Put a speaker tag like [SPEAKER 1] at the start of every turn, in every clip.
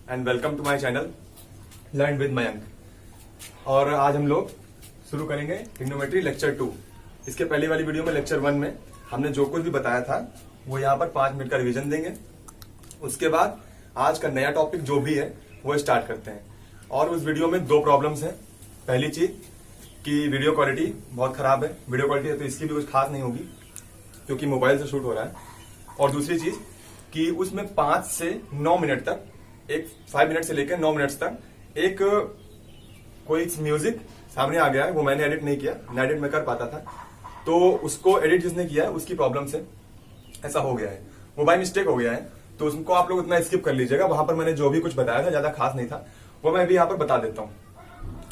[SPEAKER 1] And welcome to my channel learn with Mayank. और आज हम लोग शुरू करेंगे ट्रिग्नोमेट्री लेक्चर 2। इसके पहले वाली वीडियो में लेक्चर 1 में हमने जो कुछ भी बताया था वो यहाँ पर 5 मिनट का रिवीजन देंगे। उसके बाद आज का नया टॉपिक जो भी है वो स्टार्ट करते हैं। और उस वीडियो में 2 प्रॉब्लम्स हैं। पहली चीज कि वीडियो क्वालिटी बहुत खराब है। वीडियो क्वालिटी है तो इसकी भी कुछ खास नहीं होगी क्योंकि मोबाइल से शूट हो रहा है। और दूसरी चीज कि उसमें 5 से 9 मिनट तक, 5 मिनट से लेकर 9 मिनट तक एक कोई म्यूजिक सामने आ गया है, वो मैंने एडिट नहीं किया, ना एडिट मैं कर पाता था, तो उसको एडिट जिसने किया है उसकी प्रॉब्लम से ऐसा हो गया है, वो बाय मिस्टेक हो गया है। तो उसको आप लोग उतना स्किप कर लीजिएगा। वहां पर मैंने जो भी कुछ बताया था ज्यादा खास नहीं था, वो मैं अभी यहाँ पर बता देता हूँ।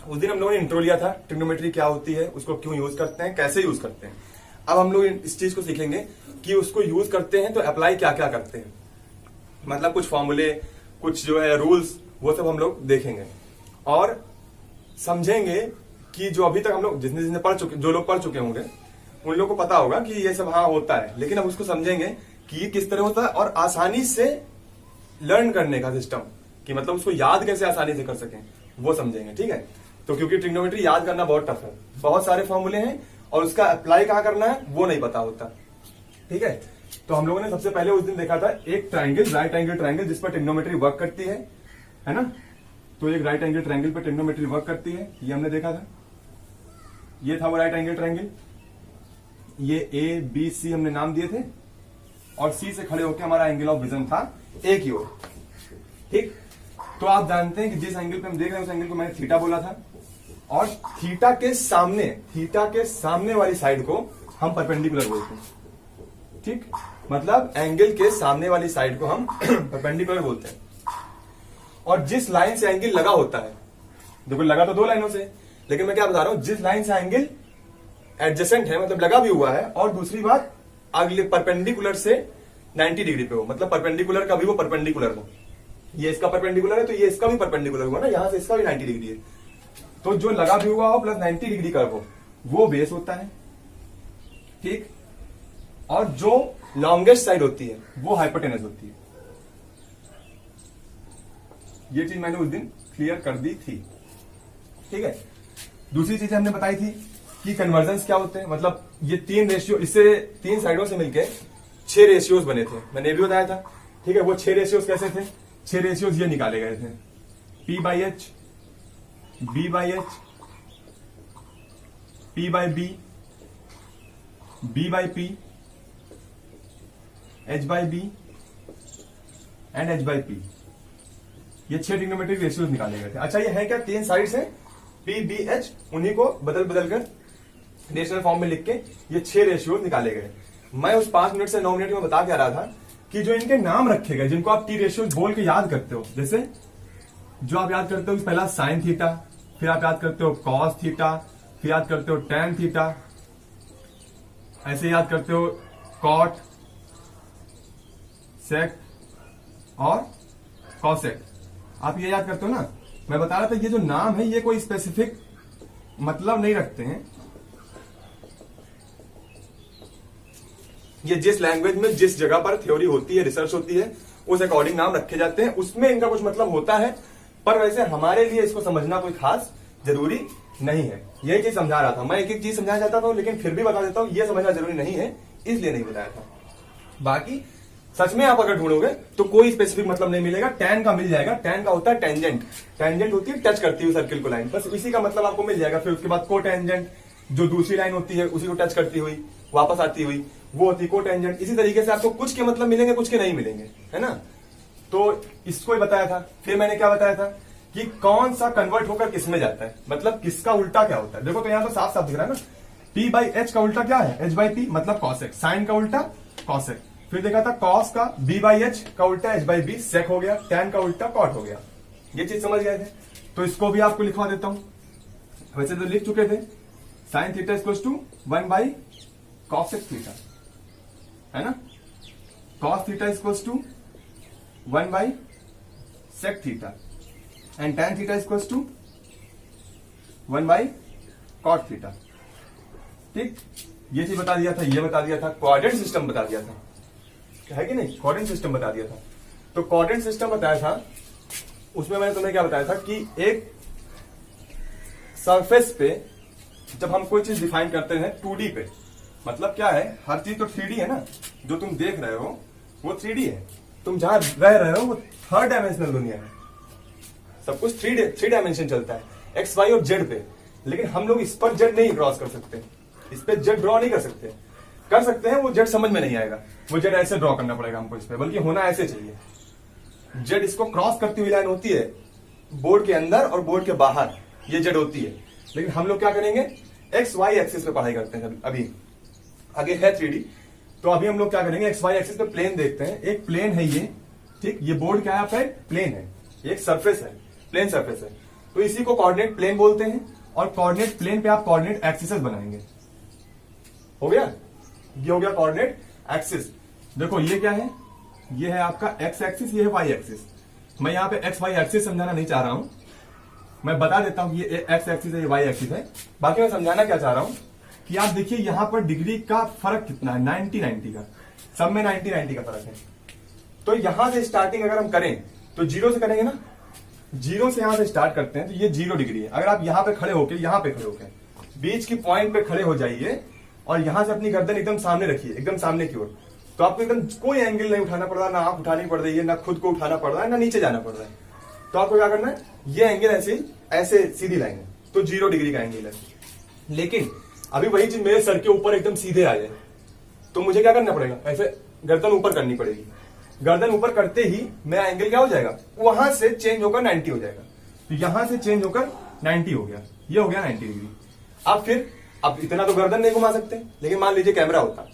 [SPEAKER 1] उस दिन हम लोगों ने इंट्रो लिया था, ट्रिग्नोमेट्री क्या होती है, उसको क्यों यूज करते हैं, कैसे यूज करते हैं। अब हम लोग इस चीज को सीखेंगे कि उसको यूज करते हैं तो अप्लाई क्या क्या करते हैं, मतलब कुछ फॉर्मूले, कुछ जो है रूल्स, वो सब हम लोग देखेंगे और समझेंगे कि जो अभी तक हम लोग जिसने पढ़ चुके, जो लोग पढ़ चुके होंगे उन लोगों को पता होगा कि ये सब हाँ होता है, लेकिन अब उसको समझेंगे कि ये किस तरह होता है और आसानी से लर्न करने का सिस्टम, कि मतलब उसको याद कैसे आसानी से कर सकें, वो समझेंगे। ठीक है, तो क्योंकि ट्रिग्नोमेट्री याद करना बहुत टफ है, बहुत सारे फॉर्मूले हैं और उसका अप्लाई कहाँ करना है वो नहीं पता होता। ठीक है, तो हम लोगों ने सबसे पहले उस दिन देखा था एक ट्राइंगल, राइट एंगल ट्राइंगल, जिस पर ट्रिग्नोमेट्री वर्क करती है ना। तो एक राइट एंगल ट्राइंगल पर ट्रिग्नोमेट्री वर्क करती है, ये हमने देखा था। ये था वो राइट एंगल ट्राइंगल, ये ए बी सी हमने नाम दिए थे और सी से खड़े होकर हमारा एंगल ऑफ विजन था ए की ओर। ठीक, तो आप जानते हैं कि जिस एंगल पे हम देख रहे हैं उस एंगल को मैंने थीटा बोला था और थीटा के सामने वाली साइड को हम परपेंडिकुलर बोलते हैं। ठीक, मतलब एंगल के सामने वाली साइड को हम परपेंडिकुलर बोलते हैं। और जिस लाइन से एंगल लगा होता है, देखो लगा तो 2 लाइनों से, लेकिन मैं क्या बता रहा हूं, जिस लाइन से एंगल एडजेसेंट है, मतलब लगा भी हुआ है, और दूसरी बात अगले परपेंडिकुलर से 90 डिग्री पे हो, मतलब परपेंडिकुलर का भी वो परपेंडिकुलर हो। ये इसका परपेंडिकुलर है तो ये इसका भी परपेंडिकुलर हुआ ना, यहां से इसका भी 90 डिग्री है, तो जो लगा भी हुआ हो प्लस 90 डिग्री का हो वो बेस होता है। ठीक, और जो लॉन्गेस्ट साइड होती है वो हाइपोटेनस होती है। ये चीज मैंने उस दिन क्लियर कर दी थी। ठीक है, दूसरी चीज हमने बताई थी कि कन्वर्जेंस क्या होते हैं, मतलब ये 3 रेशियो, इससे 3 साइडों से मिलके 6 रेशियोज बने थे, मैंने ये भी बताया था। ठीक है, वो 6 रेशियोज कैसे थे, 6 रेशियोज ये निकाले गए थे, P/H, B/H, P/B, B/P, H/B and H/P। ये 6 ट्रिग्नोमेट्रिक रेशियोज निकाले गए थे। अच्छा, ये है क्या, 3 साइड्स हैं P/B/H, उन्हीं को बदल बदल कर रेशनल फॉर्म में लिख के ये 6 रेशियोज निकाले गए। मैं उस 5 मिनट से 9 मिनट में बता क्या रहा था कि जो इनके नाम रखे गए, जिनको आप टी रेशियोज बोल के याद करते हो, जैसे जो आप याद करते हो पहला साइन थीटा, फिर आप याद करते हो कॉस थीटा, फिर याद करते हो टैन थीटा, ऐसे याद करते हो कॉट, सेक और कॉसेक, आप ये याद करते हो ना। मैं बता रहा था ये जो नाम है ये कोई स्पेसिफिक मतलब नहीं रखते हैं, ये जिस लैंग्वेज में जिस जगह पर थ्योरी होती है, रिसर्च होती है, उस अकॉर्डिंग नाम रखे जाते हैं, उसमें इनका कुछ मतलब होता है, पर वैसे हमारे लिए इसको समझना कोई खास जरूरी नहीं है। यही चीज समझा रहा था मैं, एक एक चीज समझाना चाहता था लेकिन फिर भी बता देता हूं, ये समझना जरूरी नहीं है इसलिए नहीं बताया था। बाकी सच में आप अगर ढूंढोगे तो कोई स्पेसिफिक मतलब नहीं मिलेगा। टैन का मिल जाएगा, टैन का होता है टेंजेंट, टेंजेंट होती है टच करती हुई सर्किल को लाइन, बस इसी का मतलब आपको मिल जाएगा। फिर उसके बाद को टेंजेंट, जो दूसरी लाइन होती है उसी को टच करती हुई वापस आती हुई, वो होती है को टेंजेंट। इसी तरीके से आपको कुछ के मतलब मिलेंगे, कुछ के नहीं मिलेंगे, है ना। तो इसको ही बताया था। फिर मैंने क्या बताया था कि कौन सा कन्वर्ट होकर किस में जाता है, मतलब किसका उल्टा क्या होता है। देखो तो यहां तो साफ साफ दिख रहा है ना, P/H का उल्टा क्या है, H/P, मतलब कॉसेक, साइन का उल्टा कॉसेक। फिर देखा था कॉस का B/H का उल्टा H/B, सेक हो गया, टैन का उल्टा कॉट हो गया। ये चीज समझ गए थे, तो इसको भी आपको लिखवा देता हूं। वैसे तो लिख चुके थे, sine theta equals to 1/cos theta, है ना। cos theta equals to 1/sec theta and tan theta equals to 1/cot theta. ठीक, ये चीज बता दिया था, ये बता दिया था, कोऑर्डिनेट सिस्टम बता दिया था, है कि नहीं, कोऑर्डिनेट सिस्टम बता दिया था। तो कोऑर्डिनेट सिस्टम बताया था उसमें मैंने तुम्हें क्या बताया था कि एक सरफेस पे जब हम कोई चीज डिफाइन करते हैं 2D पे, मतलब क्या है, हर चीज तो 3D है ना, जो तुम देख रहे हो वो 3D है, तुम जहां रह रहे हो वो 3rd डायमेंशनल दुनिया है, सब कुछ 3 डायमेंशन चलता है, एक्स वाई और जेड पे। लेकिन हम लोग इस पर जेड नहीं क्रॉस कर सकते, इस पे जेड ड्रॉ नहीं कर सकते, कर सकते हैं वो जेड समझ में नहीं आएगा, वो जेड ऐसे ड्रॉ करना पड़ेगा हमको इस पे, बल्कि होना ऐसे चाहिए। जेड इसको क्रॉस करती हुई लाइन होती है बोर्ड के अंदर और बोर्ड के बाहर, ये जेड होती है। लेकिन हम लोग क्या करेंगे, एक्स वाई एक्सिस पे पढ़ाई करते हैं अभी, आगे है 3D, तो अभी हम लोग क्या करेंगे, एक्स वाई एक्सिस पे प्लेन देखते हैं। एक प्लेन है ये, ठीक, ये बोर्ड क्या है आपका, प्लेन है, एक सरफेस है, प्लेन सरफेस है, तो इसी को कोऑर्डिनेट प्लेन बोलते हैं। और कोऑर्डिनेट प्लेन पे आप कोऑर्डिनेट एक्सिस बनाएंगे। हो गया, ये हो गया कोऑर्डिनेट एक्सिस। देखो ये क्या है, ये है आपका एक्स एक्सिस, ये है वाई एक्सिस। मैं यहां पे एक्स वाई एक्सिस समझाना नहीं चाह रहा हूं, मैं बता देता हूं ये एक्स एक्सिस है, ये वाई एक्सिस है। बाकी मैं समझाना क्या चाह रहा हूं कि आप देखिए यहां पर डिग्री का फर्क कितना है, 90-90 का, सब में 90-90 का फर्क है। तो यहां से स्टार्टिंग अगर हम करें तो 0 से करेंगे ना, 0 से यहां से स्टार्ट करते हैं तो ये 0 डिग्री है। अगर आप यहां पे खड़े होके, यहां पे खड़े होके बीच की पॉइंट पे खड़े हो जाइए और यहां से अपनी गर्दन एकदम सामने रखिए, एकदम सामने की ओर, तो आपको एकदम कोई एंगल नहीं उठाना पड़ रहा, ना आप उठानी पड़ रही है, ना खुद को उठाना पड़ रहा है, ना नीचे जाना पड़ रहा है। तो आपको क्या करना है, ये एंगल ऐसे ऐसे सीधी लाइन है, तो 0 डिग्री का एंगल है। लेकिन अभी वही चीज मेरे सर के ऊपर एकदम सीधे आ जाए तो मुझे क्या करना पड़ेगा, ऐसे गर्दन ऊपर करनी पड़ेगी। गर्दन ऊपर करते ही मेरा एंगल क्या हो जाएगा, वहां से चेंज होकर 90 हो जाएगा। तो यहां से चेंज होकर 90 हो गया, ये हो गया 90 डिग्री। अब इतना तो गर्दन नहीं घुमा सकते, लेकिन मान लीजिए कैमरा होता,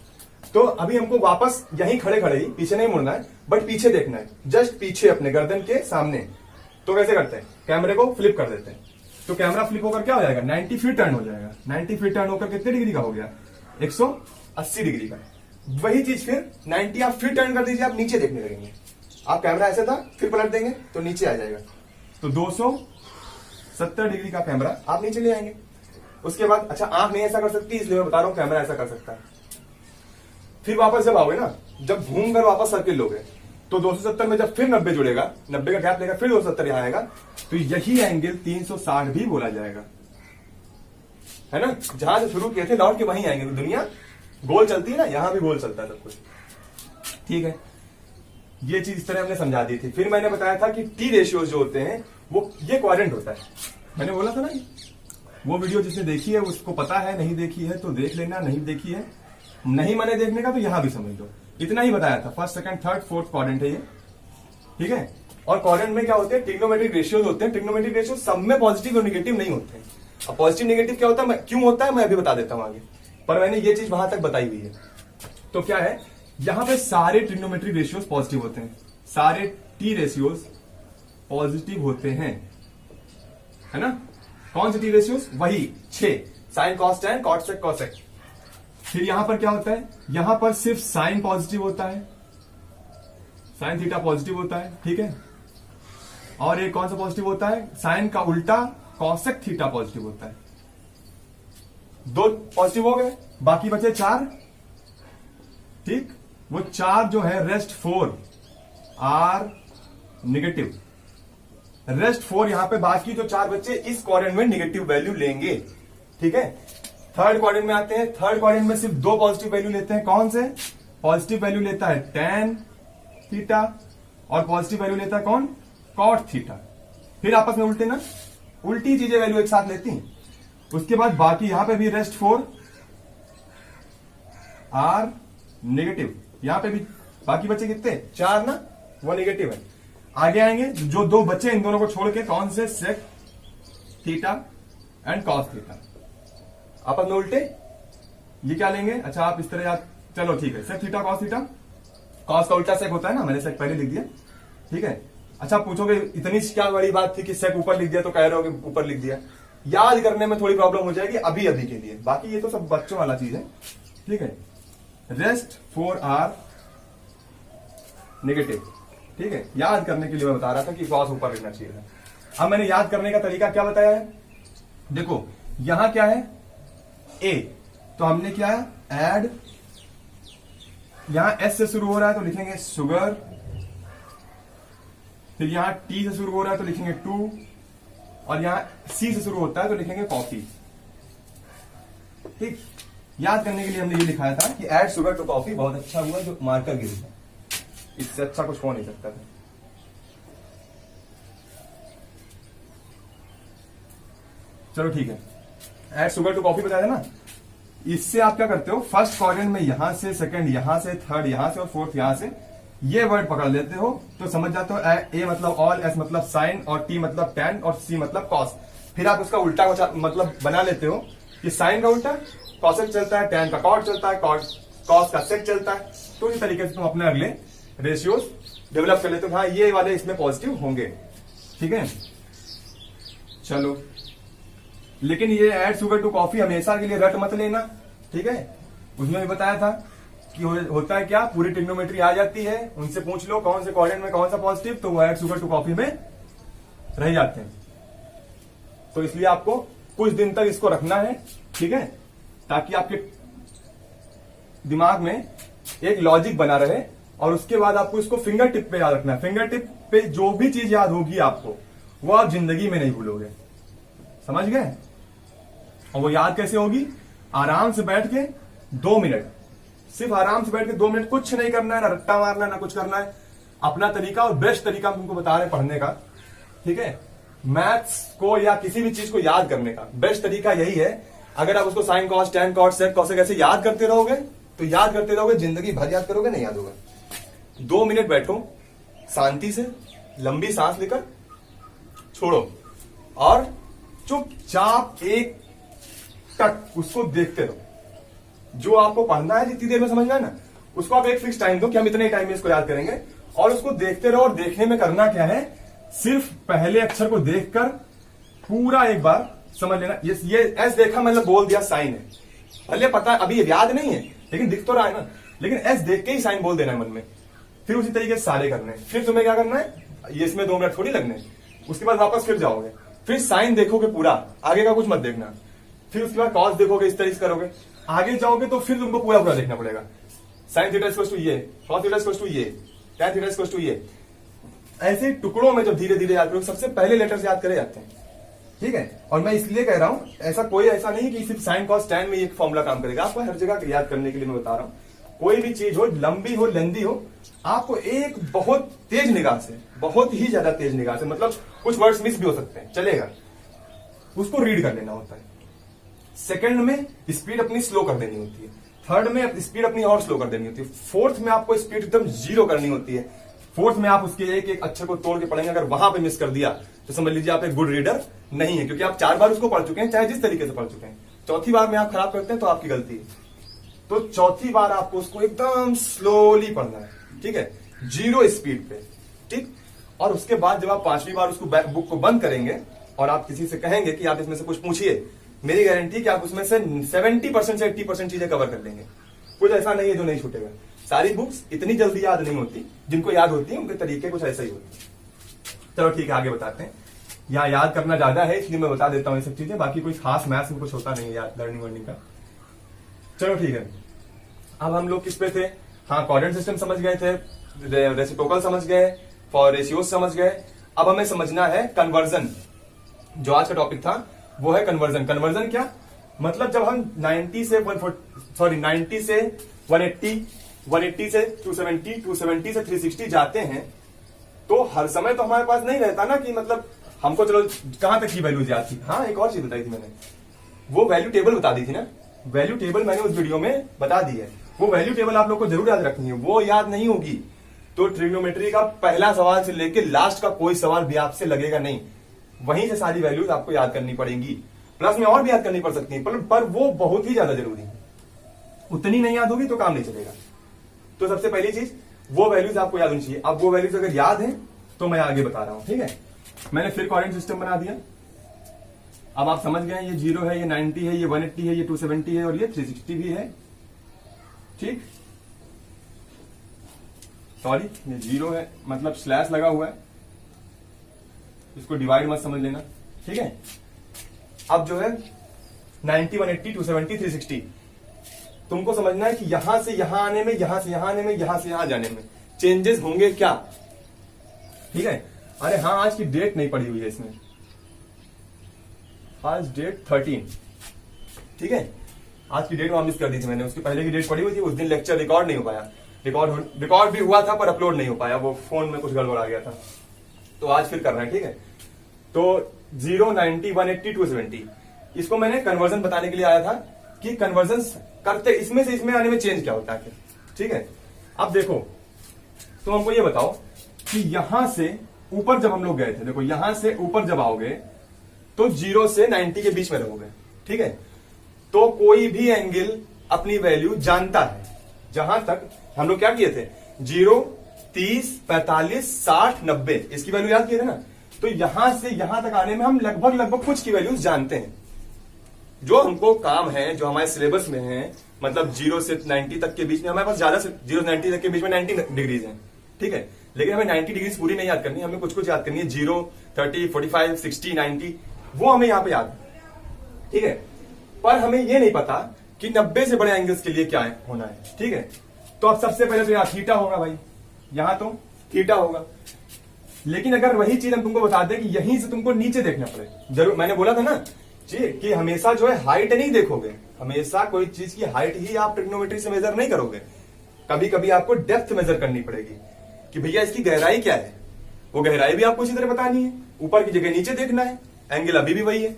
[SPEAKER 1] तो अभी हमको वापस यहीं खड़े खड़े ही, पीछे नहीं मुड़ना है, बट पीछे देखना है, जस्ट पीछे अपने गर्दन के सामने। तो कैसे करते हैं, कैमरे को फ्लिप कर देते हैं, तो कैमरा फ्लिप होकर क्या हो जाएगा, 90 फीट टर्न हो जाएगा। 90 फीट टर्न होकर कितने डिग्री का हो गया, 180 डिग्री का। वही चीज फिर 90 आप फिर टर्न कर दीजिए, आप नीचे देखने लगेंगे। आप कैमरा ऐसे था, फिर पलट देंगे तो नीचे आ जाएगा, तो 270 डिग्री का कैमरा आप नीचे ले आएंगे। उसके बाद अच्छा आंख नहीं ऐसा कर सकती, इसलिए मैं बता रहा हूं कैमरा ऐसा कर सकता है। फिर वापस जब आओगे ना, जब घूम कर वापस सर्किल लोगे, तो 270 में जब फिर 90 जुड़ेगा, 90 का गैप लेगा, फिर 270 यहां आएगा, तो यही एंगल 360 भी बोला जाएगा, है ना। जहां से शुरू किए थे लौट के वहीं आएंगे। दुनिया गोल चलती है ना, यहां भी गोल चलता है सब कुछ, ठीक है। ये चीज इस तरह हमने समझा दी थी। फिर मैंने बताया था कि टी रेशियोज जो होते हैं वो ये क्वाड्रेंट होता है, मैंने बोला था ना। वो वीडियो जिसने देखी है उसको पता है, नहीं देखी है तो देख लेना, नहीं देखी है, नहीं मैंने देखने का तो यहां भी समझ लो। इतना ही बताया था, first second third fourth quadrant है ये, ठीक है। और क्वाड्रेंट में क्या होते हैं, ट्रिग्नोमेट्रिक रेशियोज होते हैं। ट्रिग्नोमेट्रिक रेशियो सब में पॉजिटिव और निगेटिव नहीं होते हैं। अब पॉजिटिव निगेटिव क्या होता है, क्यों होता है, मैं अभी बता देता हूं आगे, पर मैंने ये चीज वहां तक बताई हुई है। तो क्या है, यहां पे सारे ट्रिग्नोमेट्रिक रेशियोज पॉजिटिव होते हैं, सारे टी रेशियोज पॉजिटिव होते हैं, है ना। कौन से टी रेशियोज, वही 6, sine cos tan cot sec cosec. फिर यहां पर क्या होता है, यहां पर सिर्फ साइन पॉजिटिव होता है, साइन थीटा पॉजिटिव होता है, ठीक है। और ये कौन सा पॉजिटिव होता है, साइन का उल्टा कॉसेक थीटा पॉजिटिव होता है। 2 पॉजिटिव हो गए, बाकी बचे 4, ठीक। वो 4 जो है रेस्ट 4 आर निगेटिव, रेस्ट 4 यहां पे, बाकी जो 4 बच्चे इस क्वाड्रेंट में निगेटिव वैल्यू लेंगे, ठीक है। थर्ड क्वाड्रेंट में आते हैं, थर्ड क्वाड्रेंट में सिर्फ 2 पॉजिटिव वैल्यू लेते हैं। कौन से पॉजिटिव वैल्यू लेता है, टैन थीटा, और पॉजिटिव वैल्यू लेता है कौन, कॉट थीटा। फिर आपस में उल्टे ना, उल्टी चीजें वैल्यू एक साथ लेती हैं। उसके बाद बाकी यहां पे भी रेस्ट 4 आर नेगेटिव, यहां पे भी बाकी बचे कितने, 4 ना, वो नेगेटिव है। आगे आएंगे जो 2 बच्चे, इन दोनों को छोड़ के, कौन से, sec theta and cos theta, आपस में उल्टे। ये क्या लेंगे, अच्छा आप इस तरह याद, चलो ठीक है, sec theta cos theta, cos का उल्टा सेक होता है ना, मैंने सेक पहले लिख दिया, ठीक है। अच्छा पूछोगे इतनी क्या बड़ी बात थी कि सेक ऊपर लिख दिया, तो कह रहे हो कि ऊपर लिख दिया, याद करने में थोड़ी प्रॉब्लम हो जाएगी अभी अभी के लिए, बाकी ये तो सब बच्चों वाला चीज है, ठीक है। रेस्ट 4 आर नेगेटिव, ठीक है। याद करने के लिए मैं बता रहा था कि कॉस ऊपर लिखना चाहिए था। अब मैंने याद करने का तरीका क्या बताया है, देखो यहां क्या है, ए, तो हमने क्या है, एड, यहां एस से शुरू हो रहा है तो लिखेंगे सुगर, फिर यहाँ टी से शुरू हो रहा है तो लिखेंगे टू, और यहाँ सी से शुरू होता है तो लिखेंगे कॉफी। ठीक, याद करने के लिए हमने ये लिखाया था कि ऐड शुगर टू कॉफी। बहुत अच्छा हुआ जो मार्कर गिर गया, इससे अच्छा कुछ हो नहीं सकता था। चलो ठीक है, ऐड शुगर टू कॉफी बताया ना। इससे आप क्या करते हो, फर्स्ट क्वाड्रेंट में यहां से, सेकंड यहां से, थर्ड यहां से और फोर्थ यहां से ये वर्ड पकड़ लेते हो तो समझ जाते हो। ए मतलब ऑल, एस मतलब साइन, और टी मतलब टैन, और सी मतलब कॉस। फिर आप उसका उल्टा मतलब बना लेते हो कि साइन का उल्टा कॉसेक चलता है, टैन का कॉट चलता है, कॉस का सेक चलता है। तो इस तरीके से तुम अपने अगले रेशियोज डेवलप कर लेते हो। हाँ, ये वाले इसमें पॉजिटिव होंगे। ठीक है, चलो, लेकिन ये ऐड शुगर टू कॉफी हमेशा के लिए रट मत लेना। ठीक है, उसमें भी बताया था कि होता है क्या, पूरी ट्रिग्नोमेट्री आ जाती है, उनसे पूछ लो कौन से क्वाड्रेंट में कौन सा पॉजिटिव, तो वो ऐड शुगर टू कॉफी में रह जाते हैं। तो इसलिए आपको कुछ दिन तक इसको रखना है। ठीक है, ताकि आपके दिमाग में एक लॉजिक बना रहे, और उसके बाद आपको इसको फिंगर टिप पे याद रखना है। फिंगर टिप पे जो भी चीज याद होगी आपको, वो आप जिंदगी में नहीं भूलोगे। समझ गए? और वो याद कैसे होगी? आराम से बैठ के 2 मिनट, सिर्फ आराम से बैठ के 2 मिनट, कुछ नहीं करना है, ना रट्टा मारना है, ना कुछ करना है। अपना तरीका, और बेस्ट तरीका हम तुमको बता रहे हैं पढ़ने का। ठीक है, मैथ्स को या किसी भी चीज को याद करने का बेस्ट तरीका यही है। अगर आप उसको sine cos tan cot sec cosec ऐसे याद करते रहोगे तो याद करते रहोगे, जिंदगी भर याद करोगे, नहीं याद होगा। 2 मिनट बैठो शांति से, लंबी सांस लेकर छोड़ो, और चुपचाप एक टक उसको देखते रहो। जो आपको पढ़ना है, जितनी देर में समझना है ना, उसको आप एक फिक्स टाइम दो कि हम इतने टाइम में इसको याद करेंगे, और उसको देखते रहो। और देखने में करना क्या है, सिर्फ पहले अक्षर को देखकर पूरा एक बार समझ लेना। ये एस देखा मतलब बोल दिया साइन है, भले पता अभी याद नहीं है लेकिन दिख तो रहा है ना, लेकिन एस देख के ही साइन बोल देना है मन में। फिर उसी तरीके से सारे करने। फिर तुम्हें क्या करना है, ये इसमें 2 मिनट थोड़ी लगने। उसके बाद वापस फिर जाओगे, फिर साइन देखोगे पूरा, आगे का कुछ मत देखना। फिर उसके बाद कॉस देखोगे, इस तरीके से करोगे। आगे जाओगे तो फिर तुमको पूरा पूरा देखना पड़ेगा। साइन थीटा इक्वल्स टू ये, कॉस थीटा इक्वल्स टू ये, टैन थीटा इक्वल्स टू ये। ऐसे टुकड़ों में जब धीरे धीरे याद करोगे, सबसे पहले लेटर्स याद करे जाते हैं। ठीक है, और मैं इसलिए कह रहा हूं, ऐसा कोई ऐसा नहीं कि सिर्फ साइन कॉस टैन में ये फॉर्मूला काम करेगा। आपको हर जगह याद करने के लिए मैं बता रहा हूं। कोई भी चीज हो, लंबी हो लेंदी हो, आपको एक बहुत तेज निगाह से, बहुत ही ज्यादा तेज निगाह से, मतलब कुछ वर्ड्स मिस भी हो सकते हैं, चलेगा, उसको रीड कर लेना होता है। सेकंड में स्पीड अपनी स्लो कर देनी होती है, थर्ड में स्पीड अपनी और स्लो कर देनी होती है, फोर्थ में आपको स्पीड एकदम 0 करनी होती है। फोर्थ में आप उसके एक एक अक्षर को तोड़ के पढ़ेंगे। अगर वहां पे मिस कर दिया तो समझ लीजिए आप एक गुड रीडर नहीं है, क्योंकि आप 4 बार उसको पढ़ चुके हैं, चाहे जिस तरीके से पढ़ चुके हैं। चौथी बार में आप खराब करते हैं तो आपकी गलती है। तो चौथी बार आपको उसको एकदम स्लोली पढ़ना है। ठीक है, 0 स्पीड पे। ठीक, और उसके बाद जब आप 5वीं बार उसको बुक को बंद करेंगे और आप किसी से कहेंगे कि आप इसमें से कुछ पूछिए, मेरी गारंटी कि आप उसमें से 70% से 80% चीजें कवर कर लेंगे। कुछ ऐसा नहीं है जो नहीं छूटेगा। सारी बुक्स इतनी जल्दी याद नहीं होती, जिनको याद होती है उनके तरीके कुछ ऐसे ही होते हैं। चलो ठीक है, आगे बताते हैं। यहाँ याद करना ज्यादा है इसलिए मैं बता देता हूँ ये सब चीजें, बाकी कोई खास मैथ्स में कुछ होता नहीं है याद, लर्निंग वर्निंग का। चलो ठीक है, अब हम लोग किस पे थे? हाँ, कोऑर्डिनेट सिस्टम समझ गए थे, रेसिप्रोकल समझ गए, फॉर रेशियोज समझ गए। अब हमें समझना है कन्वर्जन। जो आज का टॉपिक था वो है कन्वर्जन। कन्वर्जन क्या मतलब, जब हम 90 से 180, 180 से 270, 270 से 360 जाते हैं, तो हर समय तो हमारे पास नहीं रहता ना कि मतलब हमको चलो कहां तक की वैल्यू याद थी। हाँ, एक और चीज बताई थी मैंने, वो वैल्यू टेबल बता दी थी ना। वैल्यू टेबल मैंने उस वीडियो में बता दी है। वो वैल्यू टेबल आप लोग को जरूर याद रखनी है। वो याद नहीं होगी तो ट्रिग्नोमेट्री का पहला सवाल से लेकर लास्ट का कोई सवाल भी आपसे लगेगा नहीं। वहीं से सारी वैल्यूज आपको याद करनी पड़ेंगी, प्लस में और भी याद करनी पड़ सकती है, पर वो बहुत ही ज्यादा जरूरी है। उतनी नहीं याद होगी तो काम नहीं चलेगा। तो सबसे पहली चीज, वो वैल्यूज आपको याद होनी चाहिए। अब वो वैल्यूज अगर याद है तो मैं आगे बता रहा हूं। ठीक है, मैंने फिर कोऑर्डिनेट सिस्टम बना दिया। अब आप समझ गए, ये 0 है, ये 90 है, ये 180 है, ये 270 है और ये 360 भी है। ठीक, सॉरी, ये 0 है मतलब स्लैश लगा हुआ है, इसको डिवाइड मत समझ लेना। ठीक है, अब जो है 90, 180, 270, 360, तुमको समझना है कि यहां से यहां आने में, यहां से यहां आने में, यहां से यहां जाने में चेंजेस होंगे क्या। ठीक है, अरे हाँ, आज की डेट नहीं पड़ी हुई है इसमें, आज डेट 13, ठीक है। आज की डेट वहां मिस कर दी थी मैंने, उसकी पहले की डेट पड़ी हुई थी। उस दिन लेक्चर रिकॉर्ड नहीं हो पाया, रिकॉर्ड भी हुआ था पर अपलोड नहीं हो पाया, वो फोन में कुछ गड़बड़ आ गया था, तो आज फिर करना है, ठीक है। तो 0, 90, 180, 270, इसको मैंने कन्वर्जन बताने के लिए आया था कि कन्वर्जन करते इसमें से इसमें आने में चेंज क्या होता है, ठीक है। अब देखो, तो हमको ये बताओ कि यहां से ऊपर जब हम लोग गए थे, देखो यहां से ऊपर जब आओगे तो 0 से 90 के बीच में रहोगे, ठीक है। तो कोई भी एंगल अपनी वैल्यू जानता है। जहां तक हम लोग क्या किए थे, 0, 30, 45, 60, 90, इसकी वैल्यू याद किए थे ना। तो यहां से यहां तक आने में हम लगभग कुछ की वैल्यूज जानते हैं, जो हमको काम है, जो हमारे सिलेबस में है। मतलब 0 से 90 तक के बीच में हमारे पास ज्यादा से 0 से 90 तक के बीच में 90 डिग्रीज है, ठीक है। लेकिन हमें 90 डिग्रीज पूरी नहीं याद करनी, हमें कुछ याद करनी है। 0, 30, 45, 60, 90, वो हमें यहां पे याद है, ठीक है। पर हमें ये नहीं पता कि 90 से बड़े एंगल्स के लिए क्या होना है, ठीक है। तो अब सबसे पहले तो यहाँ थीटा होगा भाई, यहां तो थीटा होगा। लेकिन अगर वही चीज हम तुमको बता दें कि यहीं से तुमको नीचे देखना पड़े, जरूर मैंने बोला था ना जी कि हमेशा जो है हाइट नहीं देखोगे, हमेशा कोई चीज की हाइट ही आप ट्रिग्नोमेट्री से मेजर नहीं करोगे। कभी कभी आपको डेप्थ मेजर करनी पड़ेगी कि भैया इसकी गहराई क्या है, वो गहराई भी आपको इसी तरह बतानी है। ऊपर की जगह नीचे देखना है, एंगल अभी भी वही है,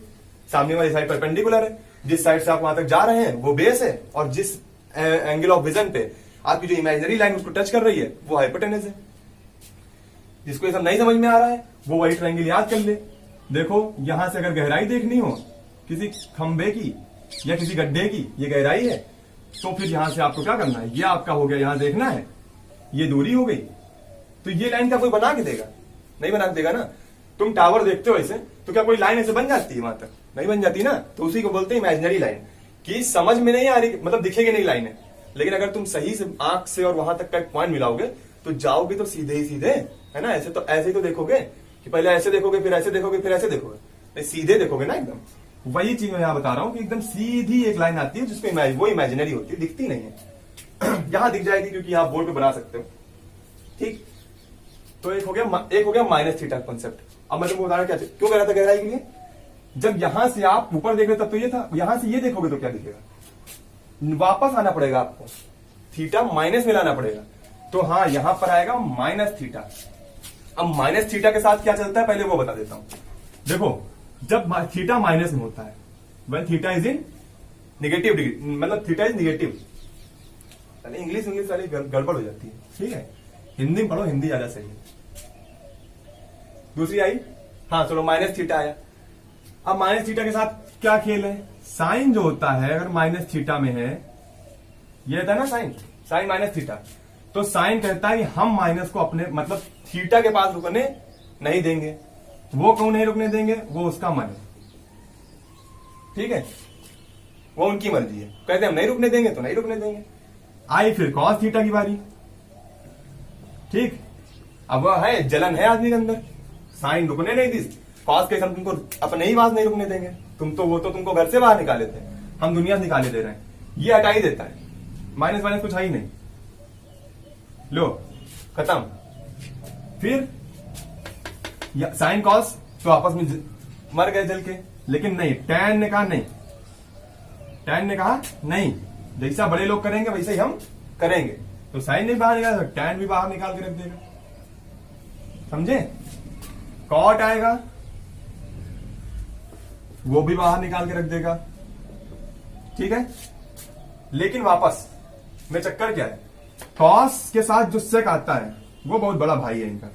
[SPEAKER 1] सामने वाली साइड परपेंडिकुलर है, जिस साइड से आप वहां तक जा रहे हैं वो बेस है, और जिस एंगल ऑफ विजन पे आपकी जो इमेजिनरी लाइन उसको टच कर रही है वो हाइपोटेनस है। जिसको ये सब नहीं समझ में आ रहा है वो वही ट्रायंगल याद कर ले। देखो यहां से अगर गहराई देखनी हो किसी खंबे की या किसी गड्ढे की, ये गहराई है, तो फिर यहां से आपको क्या करना है, ये आपका हो गया, यहां देखना है, ये दूरी हो गई। तो ये लाइन क्या कोई बना के देगा, नहीं बना के देगा ना। तुम टावर देखते हो ऐसे, तो क्या कोई लाइन ऐसे बन जाती है वहां तक, नहीं बन जाती ना। तो उसी को बोलते हैं इमेजिनरी लाइन, कि समझ में नहीं आ रही, मतलब दिखेगी नहीं लाइन है, लेकिन अगर तुम सही से आंख से और वहां तक का एक पॉइंट मिलाओगे तो जाओगे तो सीधे ही सीधे, है ना। ऐसे ही तो देखोगे कि पहले ऐसे देखोगे, फिर ऐसे देखोगे, फिर ऐसे देखोगे, नहीं सीधे देखोगे ना एकदम। वही चीज मैं यहां बता रहा हूं कि एकदम सीधी एक लाइन आती है जिसको वो इमेजिनरी होती है, दिखती नहीं है। यहां दिख जाएगी क्योंकि आप बोर्ड पे बना सकते हो, ठीक। तो एक हो गया माइनस थीटा कॉन्सेप्ट। अब मैं तुमको बताना क्यों कह रहा था गहराई के लिए। जब यहां से आप ऊपर देख रहे तब तो ये था, यहां से ये देखोगे तो क्या दिखेगा, वापस आना पड़ेगा आपको, थीटा माइनस में लाना पड़ेगा। तो हाँ, यहां पर आएगा माइनस थीटा। अब माइनस थीटा के साथ क्या चलता है पहले वो बता देता हूं। देखो जब थीटा माइनस में होता है, well theta is in negative degree, मतलब थीटा इज निगेटिव। इंग्लिश वाली गड़बड़ हो जाती है, ठीक है। हिंदी में पढ़ो, हिंदी ज्यादा सही है। दूसरी आई, हाँ चलो माइनस थीटा आया। अब माइनस थीटा के साथ क्या खेल है, साइन जो होता है अगर माइनस थीटा में है, ये रहता है ना साइन माइनस थीटा, तो साइन कहता है कि हम माइनस को अपने मतलब थीटा के पास रुकने नहीं देंगे। वो क्यों नहीं रुकने देंगे, वो उसका मन है, ठीक है, वो उनकी मर्जी है। कहते हैं हम नहीं रुकने देंगे तो नहीं रुकने देंगे। आई फिर कॉस थीटा की बारी, ठीक। अब वह है जलन है आदमी के अंदर, साइन रुकने नहीं दी, कॉस के हम तुमको अपने ही बात नहीं रुकने देंगे। वो तो तुमको घर से बाहर निकाले थे, हम दुनिया से निकाले दे रहे हैं, ये हटा ही देता है। माइनस कुछ है ही नहीं, लो खत्म। फिर साइन कॉस तो आपस में मर गए जल के, लेकिन नहीं, टैन ने कहा नहीं, टैन ने कहा नहीं, जैसा बड़े लोग करेंगे वैसे ही हम करेंगे। तो साइन नहीं बाहर निकाल, टैन भी बाहर निकाल के रख देगा, समझे। कॉट आएगा वो भी बाहर निकाल के रख देगा, ठीक है। लेकिन वापस में चक्कर क्या है, कॉस के साथ जो सेक आता है वो बहुत बड़ा भाई है इनका।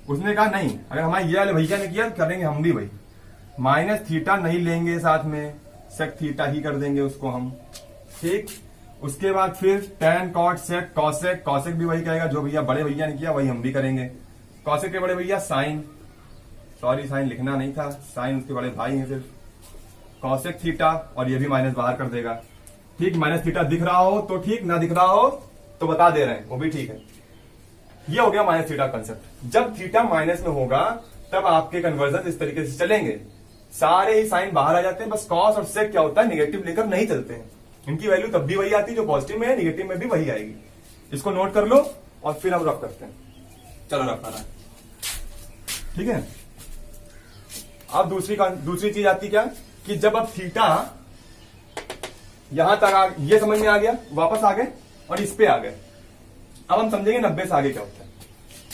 [SPEAKER 1] उसने कहा नहीं, अगर हमारे ये वाले भैया ने किया तो करेंगे हम भी वही, माइनस थीटा नहीं लेंगे साथ में, सेक थीटा ही कर देंगे उसको हम, ठीक। उसके बाद फिर tan cot sec cosec, cosec भी वही कहेगा जो भैया बड़े भैया ने किया वही हम भी करेंगे। कॉसेक के बड़े भैया साइन, सॉरी साइन लिखना नहीं था, साइन उसके बड़े भाई हैं सिर्फ, कॉसेक थीटा, और ये भी माइनस बाहर कर देगा, ठीक। माइनस थीटा दिख रहा हो तो ठीक, ना दिख रहा हो तो बता दे रहे हैं वो भी ठीक है। ये हो गया माइनस थीटा कंसेप्ट। जब थीटा माइनस में होगा तब आपके कन्वर्जन इस तरीके से चलेंगे, सारे ही साइन बाहर आ जाते हैं। बस कॉस और सेक क्या होता है, निगेटिव लेकर नहीं चलते हैं, इनकी वैल्यू तब भी वही आती है जो पॉजिटिव में है, निगेटिव में भी वही आएगी। इसको नोट कर लो और फिर हम रफ करते हैं। चलो रफ करा। ठीक है। अब दूसरी चीज आती क्या कि जब अब थीटा यहां तक ये समझ में आ गया, वापस आ गए और इस पे आ गए। अब हम समझेंगे 90 से आगे क्या होता है,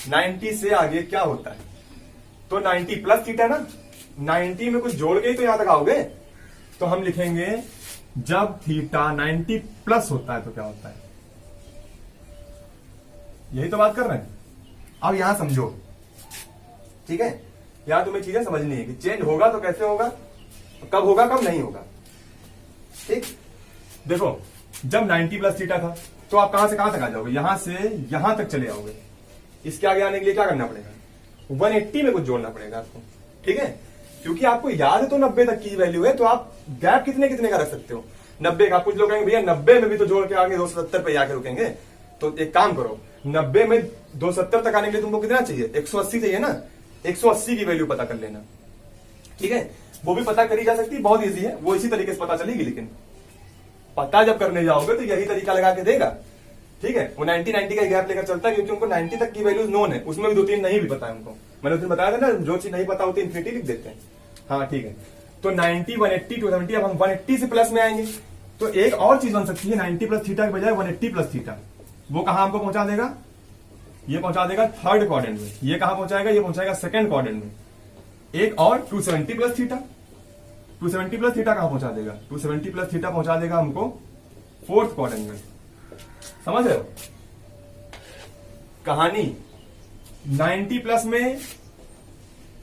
[SPEAKER 1] 90 से आगे क्या होता है। तो 90 प्लस थीटा ना, 90 में कुछ जोड़ के ही तो यहां तक आओगे। तो हम लिखेंगे जब थीटा 90 प्लस होता है तो क्या होता है, यही तो बात कर रहे हैं। अब यहां समझो, ठीक है, यहां तुम्हें चीजें समझनी है कि चेंज होगा तो कैसे होगा, कब होगा कब नहीं होगा। ठीक, देखो जब 90 प्लस थीटा था तो आप कहां से कहां तक आ जाओगे, यहां से यहां तक चले आओगे। इसके आगे आने के लिए क्या करना पड़ेगा, 180 में कुछ जोड़ना पड़ेगा आपको। ठीक है, क्योंकि आपको याद है तो 90 तक की वैल्यू है, तो आप गैप कितने कितने का रख सकते हो, 90 का। कुछ लोग कहेंगे भैया 90 में भी तो जोड़ के आगे 270 पे आके रुकेंगे। तो एक काम करो, 90 में 270 तक आने के लिए तुमको कितना चाहिए, 180 चाहिए ना, 180 की वैल्यू पता कर लेना। ठीक है, वो भी पता करी जा सकती है, बहुत ईजी है, वो इसी तरीके से पता चलेगी। लेकिन पता जब करने जाओगे तो यही तरीका लगा के देगा। ठीक है, वो 90 का गैप लेकर चलता है, क्योंकि उनको 90 तक की वैल्यूज नोन है, उसमें भी 2-3 नहीं भी पता है उनको। मैंने उस दिन बताया था ना, जो चीज नहीं पता होती इन्फिनिटी लिख देते हैं। हाँ ठीक है, तो 90, 180, 270, अब हम 180 से प्लस में आएंगे। तो एक और चीज बन सकती है, 90 प्लस थीटा के बजाय 180 प्लस थीटा। वो कहां हमको पहुंचा देगा, ये पहुंचा देगा थर्ड क्वाड्रेंट में। ये कहां पहुंचाएगा, ये पहुंचाएगा सेकंड क्वाड्रेंट में। एक और 270 प्लस थीटा, 270 प्लस थीटा कहां पहुंचा देगा, 270 प्लस थीटा पहुंचा देगा हमको फोर्थ क्वाड्रेंट में। समझ रहे हो कहानी। 90 प्लस में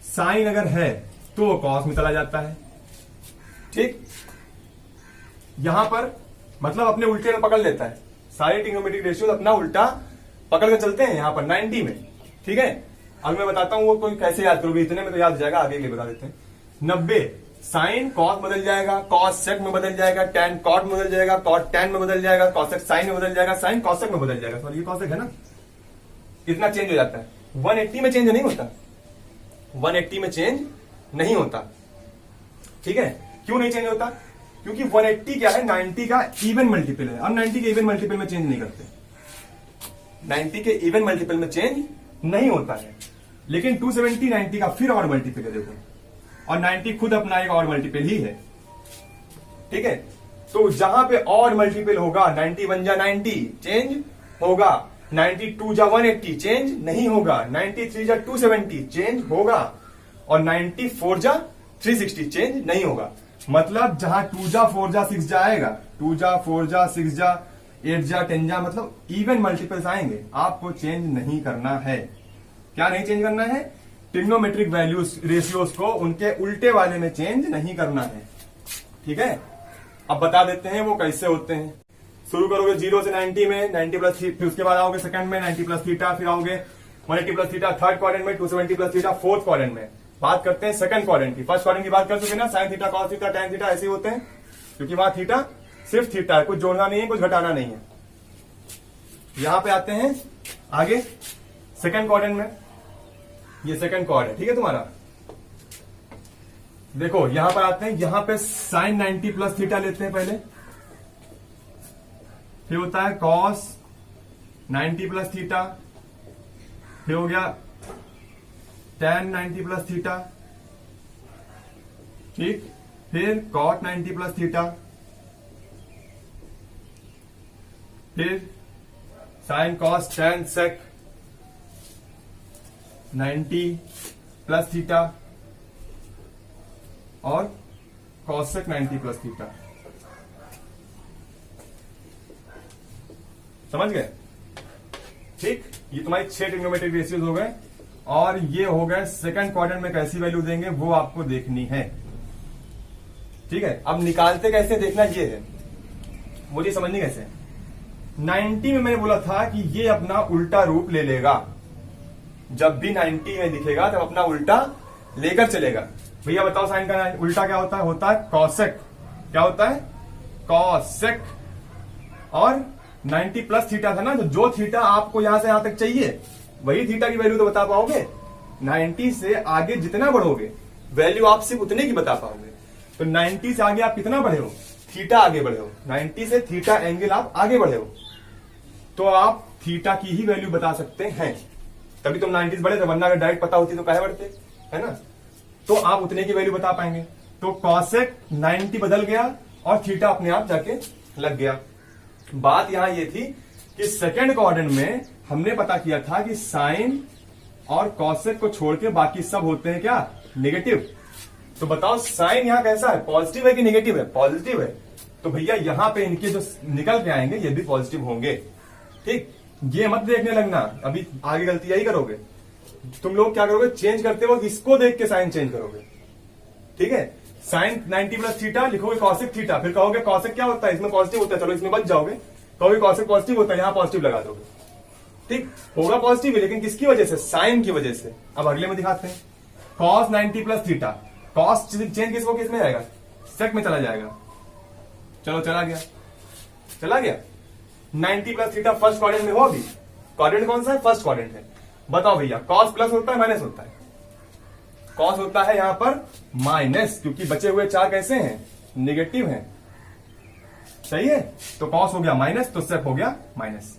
[SPEAKER 1] साइन अगर है तो वो कॉस में चला जाता है। ठीक, यहां पर मतलब अपने उल्टे में पकड़ लेता है, सारे ट्रिग्नोमेट्रिक रेशियो अपना उल्टा पकड़ के चलते हैं यहां पर 90 में। ठीक है, अब मैं बताता हूं वो कोई कैसे याद करोगे, इतने में तो याद हो जाएगा, आगे के लिए बता देते हैं। 90 साइन कॉस बदल जाएगा, कॉस सेक में बदल जाएगा, टैन कॉट में बदल जाएगा, कॉट टैन में बदल जाएगा, कॉसेक साइन में बदल जाएगा, साइन कॉसेक में बदल जाएगा। सॉरी ये कॉसेक है ना, इतना चेंज हो जाता है। 180 में चेंज नहीं होता, 180 में चेंज नहीं होता। ठीक है, क्यों नहीं चेंज होता, क्योंकि 180 क्या है, 90 का इवन मल्टीपल है। अब 90 के इवन मल्टीपल में चेंज नहीं करते, 90 के इवन मल्टीपल में चेंज नहीं होता है। लेकिन 270 90 का फिर और मल्टीपल है, देखो, और 90 खुद अपना एक और मल्टीपल ही है। ठीक है, तो जहां पे और मल्टीपल होगा, 90 1 जा 90 चेंज होगा, 92 जा 180 चेंज नहीं होगा, 93 जा 270 चेंज होगा, और 94 जा 360 चेंज नहीं होगा। मतलब जहां 2 जा 4 जा 6 जाएगा, 2 जा 4 जा 6 जा 8 जा 10 जा, मतलब इवन मल्टीपल्स आएंगे, आपको चेंज नहीं करना है। क्या नहीं चेंज करना है, ट्रिग्नोमेट्रिक वैल्यूज रेशियोज को उनके उल्टे वाले में चेंज नहीं करना है। ठीक है, अब बता देते हैं वो कैसे होते हैं। शुरू करोगे 0 से 90 में, 90 प्लस, फिर उसके बाद आओगे सेकंड में 90 प्लस थीटा, फिर आओगे 180 प्लस थीटा थर्ड क्वाड्रेंट में, 270 प्लस थीटा फोर्थ क्वाड्रेंट में। बात करते हैं सेकंड क्वाड्रेंट की। फर्स्ट क्वाड्रेंट की बात कर चुके ना, sine theta cos theta tan theta ऐसे होते हैं, क्योंकि वहां थीटा सिर्फ थीटा है, कुछ जोड़ना नहीं है, कुछ घटाना नहीं है। यहां पे आते हैं आगे सेकंड क्वाड्रेंट में, ये सेकंड क्वाड है, ठीक है तुम्हारा। देखो यहां पर आते हैं, यहां पे साइन 90 प्लस थीटा लेते हैं पहले, फिर होता है कॉस 90 प्लस थीटा, फिर हो गया टैन 90 प्लस थीटा, ठीक, फिर कॉट 90 प्लस थीटा, फिर साइन कॉस टैन सेक 90 प्लस थीटा, और कॉसेक 90 प्लस थीटा। समझ गए? ठीक, ये तुम्हारी 6 ट्रिग्नोमेट्रिक रेशियोज हो गए, और ये हो गए सेकंड क्वाड्रेंट में कैसी वैल्यू देंगे वो आपको देखनी है। ठीक है, अब निकालते कैसे देखना ये है, मुझे समझनी कैसे। 90 में मैंने बोला था कि ये अपना उल्टा रूप ले लेगा, जब भी 90 में दिखेगा तब अपना उल्टा लेकर चलेगा। भैया बताओ साइन का उल्टा क्या होता है, होता है कॉसेक। क्या होता है, कॉसेक। और 90 प्लस थीटा था ना, तो जो थीटा आपको यहां से यहां तक चाहिए वही थीटा की वैल्यू तो बता पाओगे। 90 से आगे जितना बढ़ोगे वैल्यू आप सिर्फ उतने की बता पाओगे। तो 90 से आगे आप कितना बढ़े हो, थीटा आगे बढ़े हो, 90 से थीटा एंगल आप आगे बढ़े हो, तो आप थीटा की ही वैल्यू बता सकते हैं। तभी तुम 90 बढ़े थे, वरना अगर डायरेक्ट पता होती तो काहे बढ़ते। है ना, तो आप उतने की वैल्यू बता पाएंगे। तो कॉसेक 90 बदल गया और थीटा अपने आप जाके लग गया। बात यहां ये थी कि सेकंड क्वाड्रेंट में हमने पता किया था कि साइन और कॉसेक को छोड़ के बाकी सब होते हैं क्या, नेगेटिव। तो बताओ साइन यहां कैसा है, पॉजिटिव है कि नेगेटिव है, पॉजिटिव है। तो भैया यहां पे इनके जो निकल के आएंगे ये भी पॉजिटिव होंगे। ठीक, ये मत देखने लगना, अभी आगे गलती यही करोगे तुम लोग। क्या करोगे, चेंज करते वक्त इसको देख के साइन चेंज करोगे। ठीक है, साइन 90 प्लस थीटा लिखोगे कॉसेक थीटा, फिर कहोगे कॉसेक क्या होता है, इसमें पॉजिटिव होता है, चलो इसमें बच जाओगे। कहोगे कॉसेक पॉजिटिव होता है, यहां पॉजिटिव लगा दोगे। ठीक, होगा पॉजिटिव है, लेकिन किसकी वजह से, साइन की वजह से। अब अगले में दिखाते हैं, cos 90 plus theta, cos change किसको किस में जाएगा, सेक में चला जाएगा। चलो चला गया, चला गया। 90 प्लस थीटा फर्स्ट क्वाड्रेंट में हो, अभी क्वाड्रेंट कौन सा है, फर्स्ट क्वाड्रेंट है। बताओ भैया कॉस प्लस होता है माइनस होता है, कॉस होता है यहां पर माइनस, क्योंकि बचे हुए चार कैसे हैं, नेगेटिव हैं। सही है, तो कॉस हो गया माइनस, तो सेक हो गया माइनस।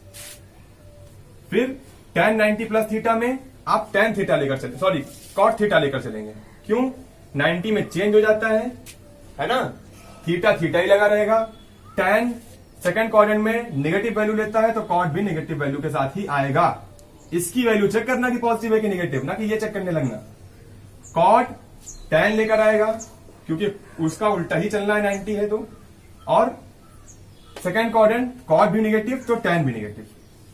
[SPEAKER 1] फिर tan 90 प्लस थीटा में आप tan थीटा लेकर चले, सॉरी cot थीटा लेकर चलेंगे। क्यों, 90 में चेंज हो जाता है ना, थीटा थीटा ही लगा रहेगा। tan सेकंड क्वाड्रेंट में नेगेटिव वैल्यू लेता है, तो cot भी नेगेटिव वैल्यू के साथ ही आएगा। इसकी वैल्यू चेक करना कि पॉजिटिव है कि नेगेटिव, ना कि ये चेक करने लगना। cot tan लेकर आएगा, क्योंकि उसका उल्टा ही चलना है, 90 है तो। और सेकंड क्वाड्रेंट cot भी नेगेटिव तो tan भी नेगेटिव।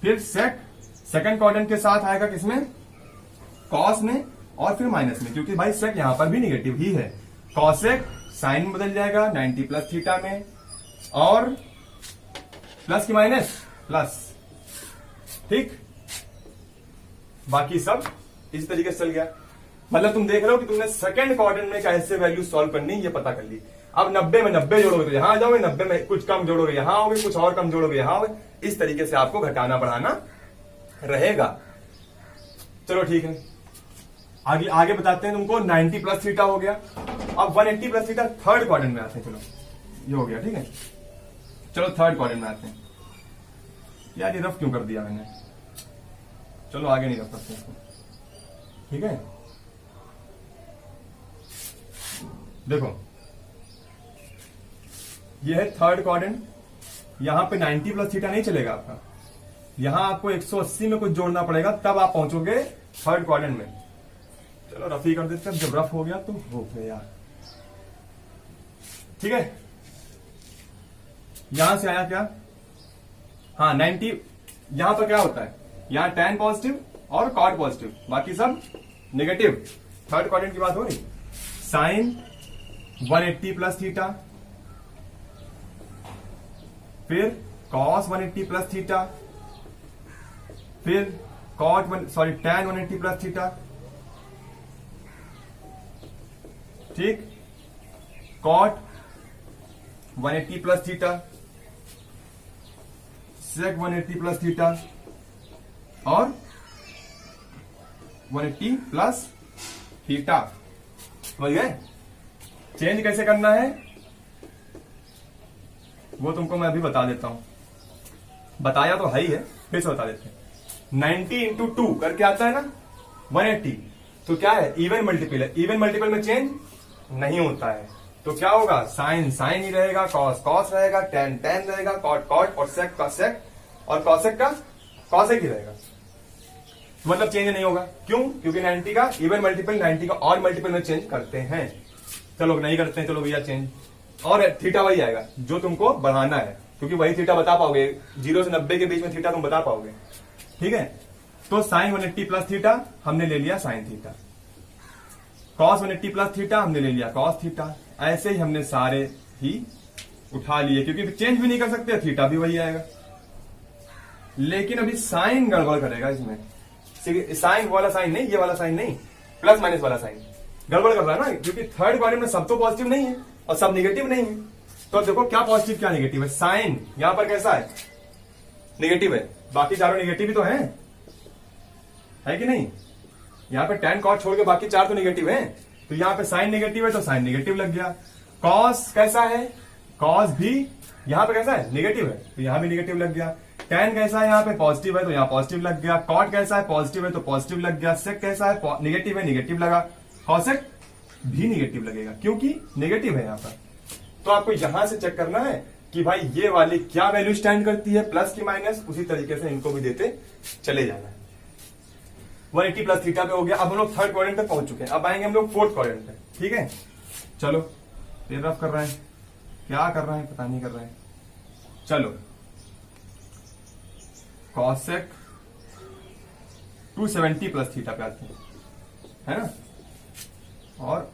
[SPEAKER 1] फिर sec सेकंड क्वाड्रेंट के साथ आएगा किसमें, कॉस में, और फिर माइनस में, क्योंकि भाई सेक यहां पर भी नेगेटिव ही है। कॉसेक साइन बदल जाएगा 90 प्लस थीटा में, और प्लस की माइनस प्लस। ठीक, बाकी सब इस तरीके से चल गया। मतलब तुम देख रहे हो कि तुमने सेकंड क्वाड्रेंट में कैसे वैल्यू सॉल्व करनी ये पता कर ली। अब 90 में 90 जोड़ोगे तो यहां आ जाओगे, 90 में कुछ कम जोड़ोगे यहां आओगे, कुछ और कम जोड़ोगे यहां आओगे। इस तरीके से आपको घटाना बढ़ाना रहेगा। चलो ठीक है, आगे आगे बताते हैं तुमको। 90 प्लस थीटा हो गया, अब 180 प्लस थीटा थर्ड क्वाड्रेंट में आते हैं। चलो ये हो गया, ठीक है। चलो थर्ड क्वाड्रेंट में आते हैं। यार ये रफ क्यों कर दिया मैंने, चलो आगे नहीं रख सकते इसको, ठीक है। देखो ये है थर्ड क्वाड्रेंट, यहां पे 90 प्लस थीटा नहीं चलेगा आपका, यहां आपको 180 में कुछ जोड़ना पड़ेगा, तब आप पहुंचोगे थर्ड क्वाड्रेंट में। चलो रफी कर देते हैं, जब रफ हो गया तो हो गया यार, ठीक है। यहां से आया क्या, हाँ 90, यहां पर क्या होता है, यहां tan पॉजिटिव और cot पॉजिटिव, बाकी सब नेगेटिव। थर्ड क्वाड्रेंट की बात हो रही। साइन 180 प्लस थीटा, फिर cos 180 प्लस थीटा, फिर tan 180 प्लस थीटा, ठीक, cot 180 plus theta, sec 180 plus theta, और 180 प्लस थीटा। समझ गए। चेंज कैसे करना है वो तुमको मैं अभी बता देता हूं, बताया तो है ही है, फिर से बता देते हैं। 90 इंटू 2 करके आता है ना 180, तो क्या है, इवन मल्टीपल है। इवन मल्टीपल में चेंज नहीं होता है, तो क्या होगा, साइन साइन ही रहेगा, कॉस कॉस रहेगा, tan tan रहेगा, कॉट कॉट, और सेक का सेक, और कॉसेक का कॉसेक ही रहेगा। मतलब चेंज नहीं होगा। क्यों, क्योंकि 90 का इवन मल्टीपल 90 का और मल्टीपल में चेंज करते हैं। चलो नहीं करते हैं, चलो भैया चेंज, और थीटा वही आएगा जो तुमको बढ़ाना है, क्योंकि वही थीटा बता पाओगे, 0 से 90 के बीच में थीटा तुम बता पाओगे, ठीक है। तो साइन 180 प्लस थीटा हमने ले लिया sine theta, cos 180 plus theta हमने ले लिया कॉस थीटा। ऐसे ही हमने सारे ही उठा लिए, क्योंकि चेंज भी नहीं कर सकते, थीटा भी वही आएगा। लेकिन अभी साइन गड़बड़ करेगा इसमें, साइन वाला साइन नहीं, ये वाला साइन नहीं, प्लस माइनस वाला साइन गड़बड़ कर रहा है ना, क्योंकि थर्ड क्वाड्रेंट में सब तो पॉजिटिव नहीं है और सब निगेटिव नहीं है। तो देखो क्या पॉजिटिव क्या निगेटिव है, साइन यहां पर कैसा है, निगेटिव है, बाकी चारों निगेटिव ही तो है कि नहीं। यहां पे tan cot छोड़ के बाकी चार तो निगेटिव हैं, तो यहां पे साइन निगेटिव है तो साइन निगेटिव लग गया। कॉस कैसा है, कॉस भी यहां पे कैसा है, निगेटिव है, तो यहां भी निगेटिव लग गया। tan कैसा है, यहां पे पॉजिटिव है तो यहां पॉजिटिव लग गया। cot कैसा है, पॉजिटिव है तो पॉजिटिव लग गया। sec कैसा है, निगेटिव है, निगेटिव लगा। कॉसेक भी निगेटिव लगेगा क्योंकि नेगेटिव है यहाँ पर। तो आपको यहां से चेक करना है कि भाई ये वाली क्या वैल्यू स्टैंड करती है, प्लस की माइनस, उसी तरीके से इनको भी देते चले जाना है। 180 प्लस थीटा पे हो गया। अब हम लोग थर्ड क्वाड्रेंट पे पहुंच चुके हैं, अब आएंगे हम लोग फोर्थ क्वाड्रेंट पे। ठीक है, चलो ये रफ कर रहे हैं, क्या कर रहे हैं पता नहीं कर रहे हैं। चलो कॉसेक 270 प्लस थीटा पे आते हैं, है ना, और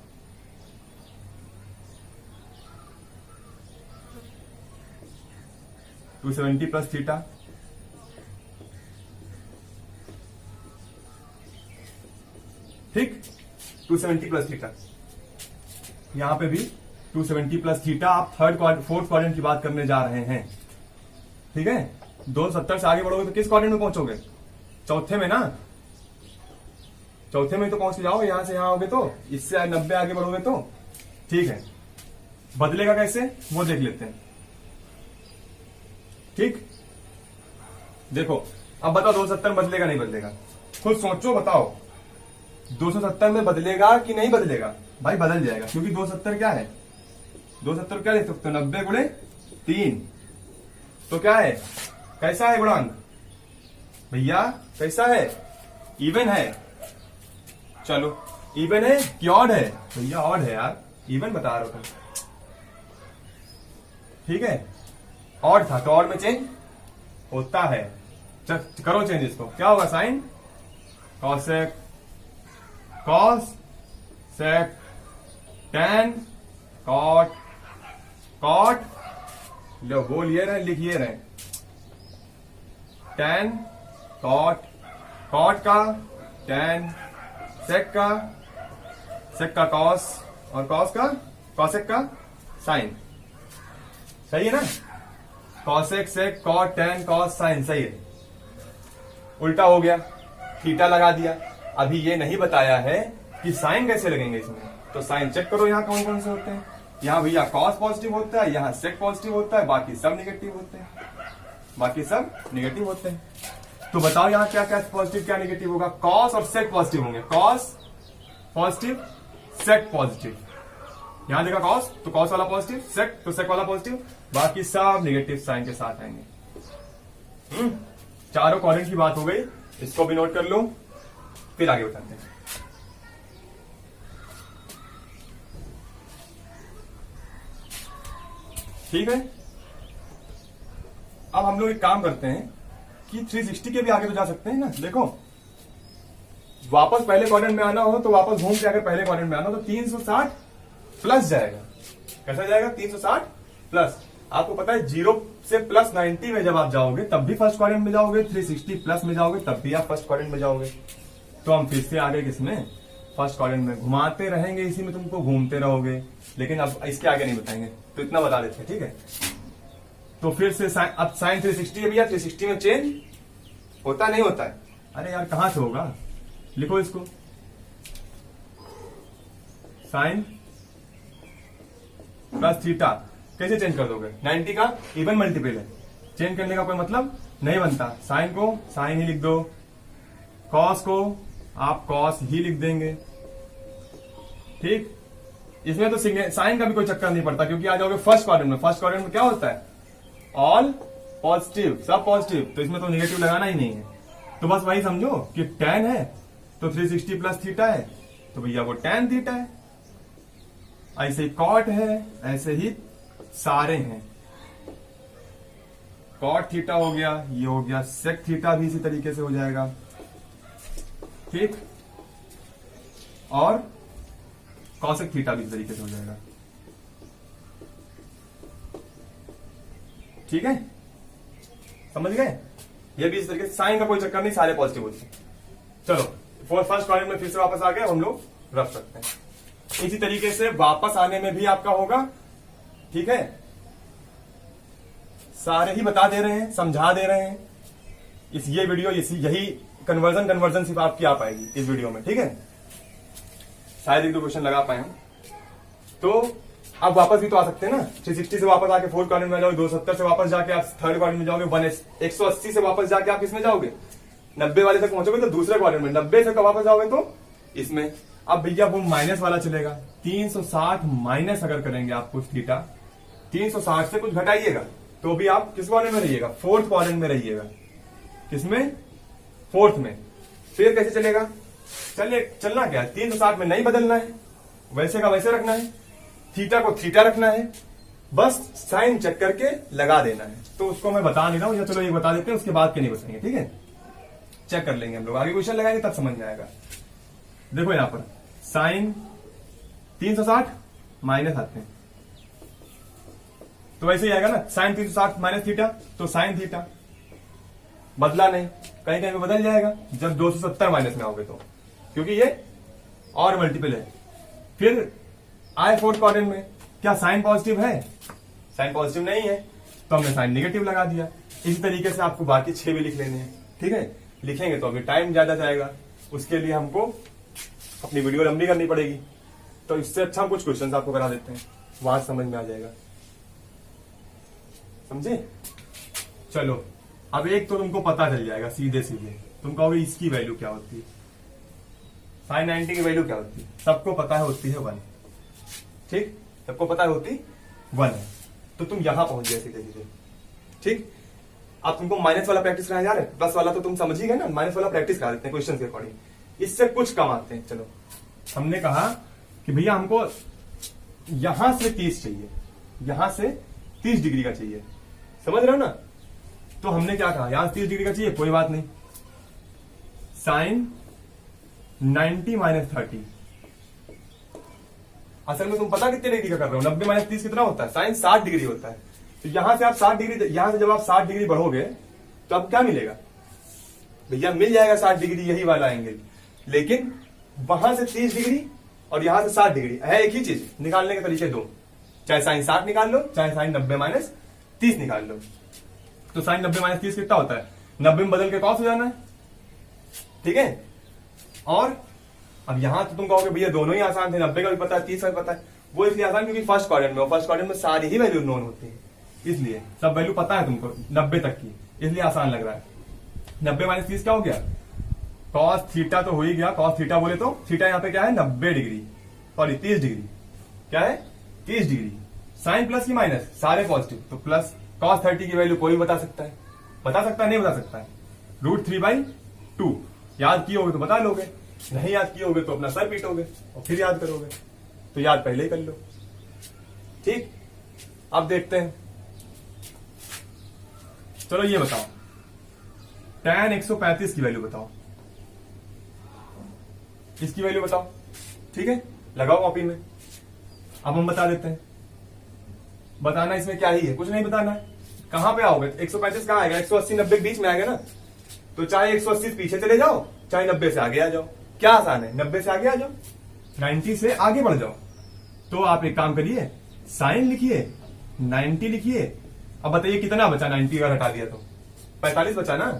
[SPEAKER 1] टू 270 प्लस थीटा, ठीक, 270 प्लस थीटा। यहां पे भी 270 प्लस थीटा। आप फोर्थ क्वाड्रेंट की बात करने जा रहे हैं। ठीक है, 270 से आगे बढ़ोगे तो किस क्वाड्रेंट में पहुंचोगे? चौथे में ना, चौथे में तो पहुंच के जाओ। यहां से यहां आओगे तो इससे 90 आगे बढ़ोगे तो। ठीक है, बदलेगा कैसे वो देख लेते हैं। ठीक, देखो अब बताओ 270 बदलेगा नहीं बदलेगा? खुद सोचो, बताओ 270 में बदलेगा कि नहीं बदलेगा? भाई बदल जाएगा, क्योंकि 270 क्या है, 270 क्या लिख सकते हो, 90 गुणे 3। तो क्या है, कैसा है गुणांक भैया, कैसा है, इवन है। चलो इवन है कि ऑड है? भैया ऑड है यार, इवन बता रहा हूं। ठीक है, ऑड था तो ऑड में चेंज होता है। करो चेंज इसको, क्या होगा, sine cosec, cos sec, tan cot, cot लो बोलिए रहे, लिखिए रहे, टेन कॉट, कॉट का टेन, सेक का कॉस, और कॉस का कॉसेक का साइन। सही है ना, cosec sec cot tan cos sine, सही है। उल्टा हो गया, थीटा लगा दिया। अभी ये नहीं बताया है कि साइन कैसे लगेंगे इसमें, तो साइन चेक करो यहाँ कौन कौन से होते हैं। यहाँ भैया कॉस पॉजिटिव होता है, यहाँ सेक पॉजिटिव होता है, बाकी सब निगेटिव होते हैं, बाकी सब निगेटिव होते हैं। तो बताओ यहाँ क्या क्या पॉजिटिव क्या निगेटिव होगा? कॉस और सेक पॉजिटिव होंगे, कॉस पॉजिटिव, सेक पॉजिटिव। यहां देखा कॉस तो कॉस वाला पॉजिटिव, सेक तो सेक वाला पॉजिटिव, बाकी सब निगेटिव साइन के साथ आएंगे। चारों क्वाड्रेंट की बात हो गई, इसको भी नोट कर लो, फिर आगे बताते हैं। ठीक है, अब हम लोग एक काम करते हैं कि 360 के भी आगे तो जा सकते हैं ना। देखो वापस पहले क्वाड्रेंट में आना हो तो वापस घूम के अगर पहले क्वाड्रेंट में आना हो तो 360 प्लस जाएगा। कैसा जाएगा? 360 प्लस। आपको पता है 0 से प्लस 90 में जब आप जाओगे तब भी फर्स्ट क्वाड्रेंट में जाओगे, 360 प्लस में जाओगे तब भी आप फर्स्ट क्वाड्रेंट में जाओगे। तो हम फिर से आगे किसमें, फर्स्ट क्वाड्रेंट में घुमाते रहेंगे, इसी में तुमको घूमते रहोगे। लेकिन अब इसके आगे नहीं बताएंगे, तो इतना बता देते हैं। ठीक है, तो फिर से अब साइन 360 है भैया, 360 में चेंज होता नहीं होता है? अरे यार कहां से होगा, लिखो इसको, साइन प्लस थीटा कैसे चेंज कर दोगे? 90 का इवन मल्टीपल है, चेंज करने का कोई मतलब नहीं बनता। साइन को साइन ही लिख दो, कॉस को आप कॉस ही लिख देंगे। ठीक, इसमें तो साइन का भी कोई चक्कर नहीं पड़ता, क्योंकि आ जाओगे फर्स्ट क्वाड्रेंट में। फर्स्ट क्वाड्रेंट में क्या होता है? ऑल पॉजिटिव, सब पॉजिटिव, तो इसमें तो नेगेटिव लगाना ही नहीं है। तो बस वही समझो कि tan है तो 360 प्लस थीटा है, तो भैया वो tan थीटा है। ऐसे ही कॉट है, ऐसे ही सारे हैं। कॉट थीटा हो गया, ये हो गया, सेक थीटा भी इसी तरीके से हो जाएगा। ठीक, और कॉसेक थीटा भी इसी तरीके से हो जाएगा। ठीक है, समझ गए? ये भी इस तरीके से, साइन का कोई चक्कर नहीं, सारे पॉजिटिव होते हैं। चलो फर्स्ट क्वाड्रेंट में फिर से वापस आ गए, हम लोग रख सकते हैं। इसी तरीके से वापस आने में भी आपका होगा। ठीक है, सारे ही बता दे रहे हैं, समझा दे रहे हैं। ये वीडियो यही कन्वर्जन सिर्फ आपकी आ पाएगी इस वीडियो में। ठीक है, शायद एक दो क्वेश्चन लगा पाए हम। तो अब वापस भी तो आ सकते हैं ना, 360 से वापस आके फोर्थ क्वाड्रेंट में जाओगे, 270 से वापस जाके आप थर्ड क्वाड्रेंट में जाओगे, 180 से वापस जाके आप किसमें जाओगे? 90 वाले तक पहुंचोगे तो दूसरे क्वाड्रेंट में, 90 से वापस जाओगे तो इसमें, अब भैया वो माइनस वाला चलेगा, 360 माइनस अगर करेंगे आप कुछ थीटा, 360 से कुछ घटाइएगा तो भी आप किस क्वाड्रेंट में रहिएगा, फोर्थ क्वाड्रेंट में रहिएगा। किसमें? फोर्थ में। फिर कैसे चलेगा? चलना क्या है, 360 में नहीं बदलना है, वैसे का वैसे रखना है, थीटा को थीटा रखना है, बस साइन चेक करके लगा देना है। तो उसको मैं बता नहीं रहा हूं, या चलो ये बता देते हैं, उसके बाद के नहीं बताएंगे, ठीक है? चेक कर लेंगे हम लोग, आगे क्वेश्चन लगाएंगे तब समझ में आएगा। देखो यहां पर साइन 360 माइनस आते हैं तो वैसे ही आएगा ना, साइन 360 माइनस थीटा, तो साइन थीटा बदला नहीं, कहीं कहीं पे बदल जाएगा जब 270 माइनस में आओगे तो, क्योंकि ये और मल्टीपल है। फिर आए फोर्थ क्वाड्रेंट में, क्या साइन पॉजिटिव है? साइन पॉजिटिव नहीं है तो हमने साइन नेगेटिव लगा दिया। इसी तरीके से आपको बाकी 6 भी लिख लेने हैं, ठीक है? लिखेंगे तो अभी टाइम ज्यादा जाएगा, उसके लिए हमको अपनी वीडियो लंबी करनी पड़ेगी, तो इससे अच्छा हम कुछ क्वेश्चन आपको करा देते हैं, वहां समझ में आ जाएगा। समझे? चलो अब एक तो तुमको पता चल जाएगा सीधे सीधे, तुम कहोगे इसकी वैल्यू क्या होती है, साइन 90 की वैल्यू क्या होती है? सबको पता है होती है 1, ठीक? सबको पता है होती 1 है। तो तुम यहां पहुंच गए सीधे सीधे, ठीक? अब तुमको माइनस वाला प्रैक्टिस कराया जा रहा है, प्लस वाला तो तुम समझ ही गए ना, माइनस वाला प्रैक्टिस करा देते हैं क्वेश्चन के अकॉर्डिंग, इससे कुछ कम आते हैं। चलो हमने कहा कि भैया हमको यहां से 30 चाहिए, यहां से 30 डिग्री का चाहिए, समझ रहे हो ना? तो हमने क्या कहा, यहां से 30 डिग्री का चाहिए, कोई बात नहीं, साइन 90 माइनस 30। असल में तुम पता कितने डिग्री का कर रहे हो, 90 माइनस 30 कितना होता है? साइन 60 डिग्री होता है। तो यहां से आप 60 डिग्री, यहां से जब आप 60 डिग्री बढ़ोगे तो अब क्या मिलेगा भैया? मिल जाएगा 60 डिग्री, यही वाला एंगल, लेकिन वहां से 30 डिग्री और यहां से 60 डिग्री है एक ही चीज, निकालने के तरीके दो, चाहे साइन 60 निकाल लो, चाहे साइन 90 माइनस 30 निकाल लो। तो साइन 90 माइनस 30 कितना होता है? 90 में बदल के कॉस हो जाना है, ठीक है? और अब यहां तो तुम कहोगे भैया दोनों ही आसान थे, 90 का भी पता है, 30 का भी पता है। वो इसलिए आसान क्योंकि फर्स्ट क्वाड्रेंट में, फर्स्ट क्वाड्रेंट में सारी ही वैल्यू नोन होती है, इसलिए सब वैल्यू पता है तुमको 90 तक की, इसलिए आसान लग रहा है। 90 माइनस 30 क्या हो गया? कॉस थीटा तो हो ही गया, कॉस थीटा बोले तो थीटा यहाँ पे क्या है? 90 डिग्री, सॉरी 30 डिग्री, क्या है? 30 डिग्री। साइन प्लस की माइनस, सारे पॉजिटिव, तो प्लस। कॉस 30 की वैल्यू कोई बता सकता है, बता सकता है? नहीं बता सकता है। √3/2 याद किए होगे तो बता लोगे, नहीं याद किए होगे तो अपना सर पीटोगे और फिर याद करोगे, तो याद पहले ही कर लो, ठीक? अब देखते हैं, चलो ये बताओ, tan 135 की वैल्यू बताओ, इसकी वैल्यू बताओ, ठीक है? लगाओ कॉपी में। अब हम बता देते हैं, बताना इसमें क्या ही है, कुछ नहीं बताना है। कहां पे आओगे? 135 कहां आएगा? 180 90 के बीच में आएगा ना, तो चाहे 180 पीछे चले जाओ, चाहे 90 से आगे आ जाओ, क्या आसान है? 90 से आगे आ जाओ, 90 से आगे बढ़ जाओ। तो आप एक काम करिए, साइन लिखिए, 90 लिखिए। अब बताइए कितना बचा 90 अगर हटा दिया तो? 45 बचा ना।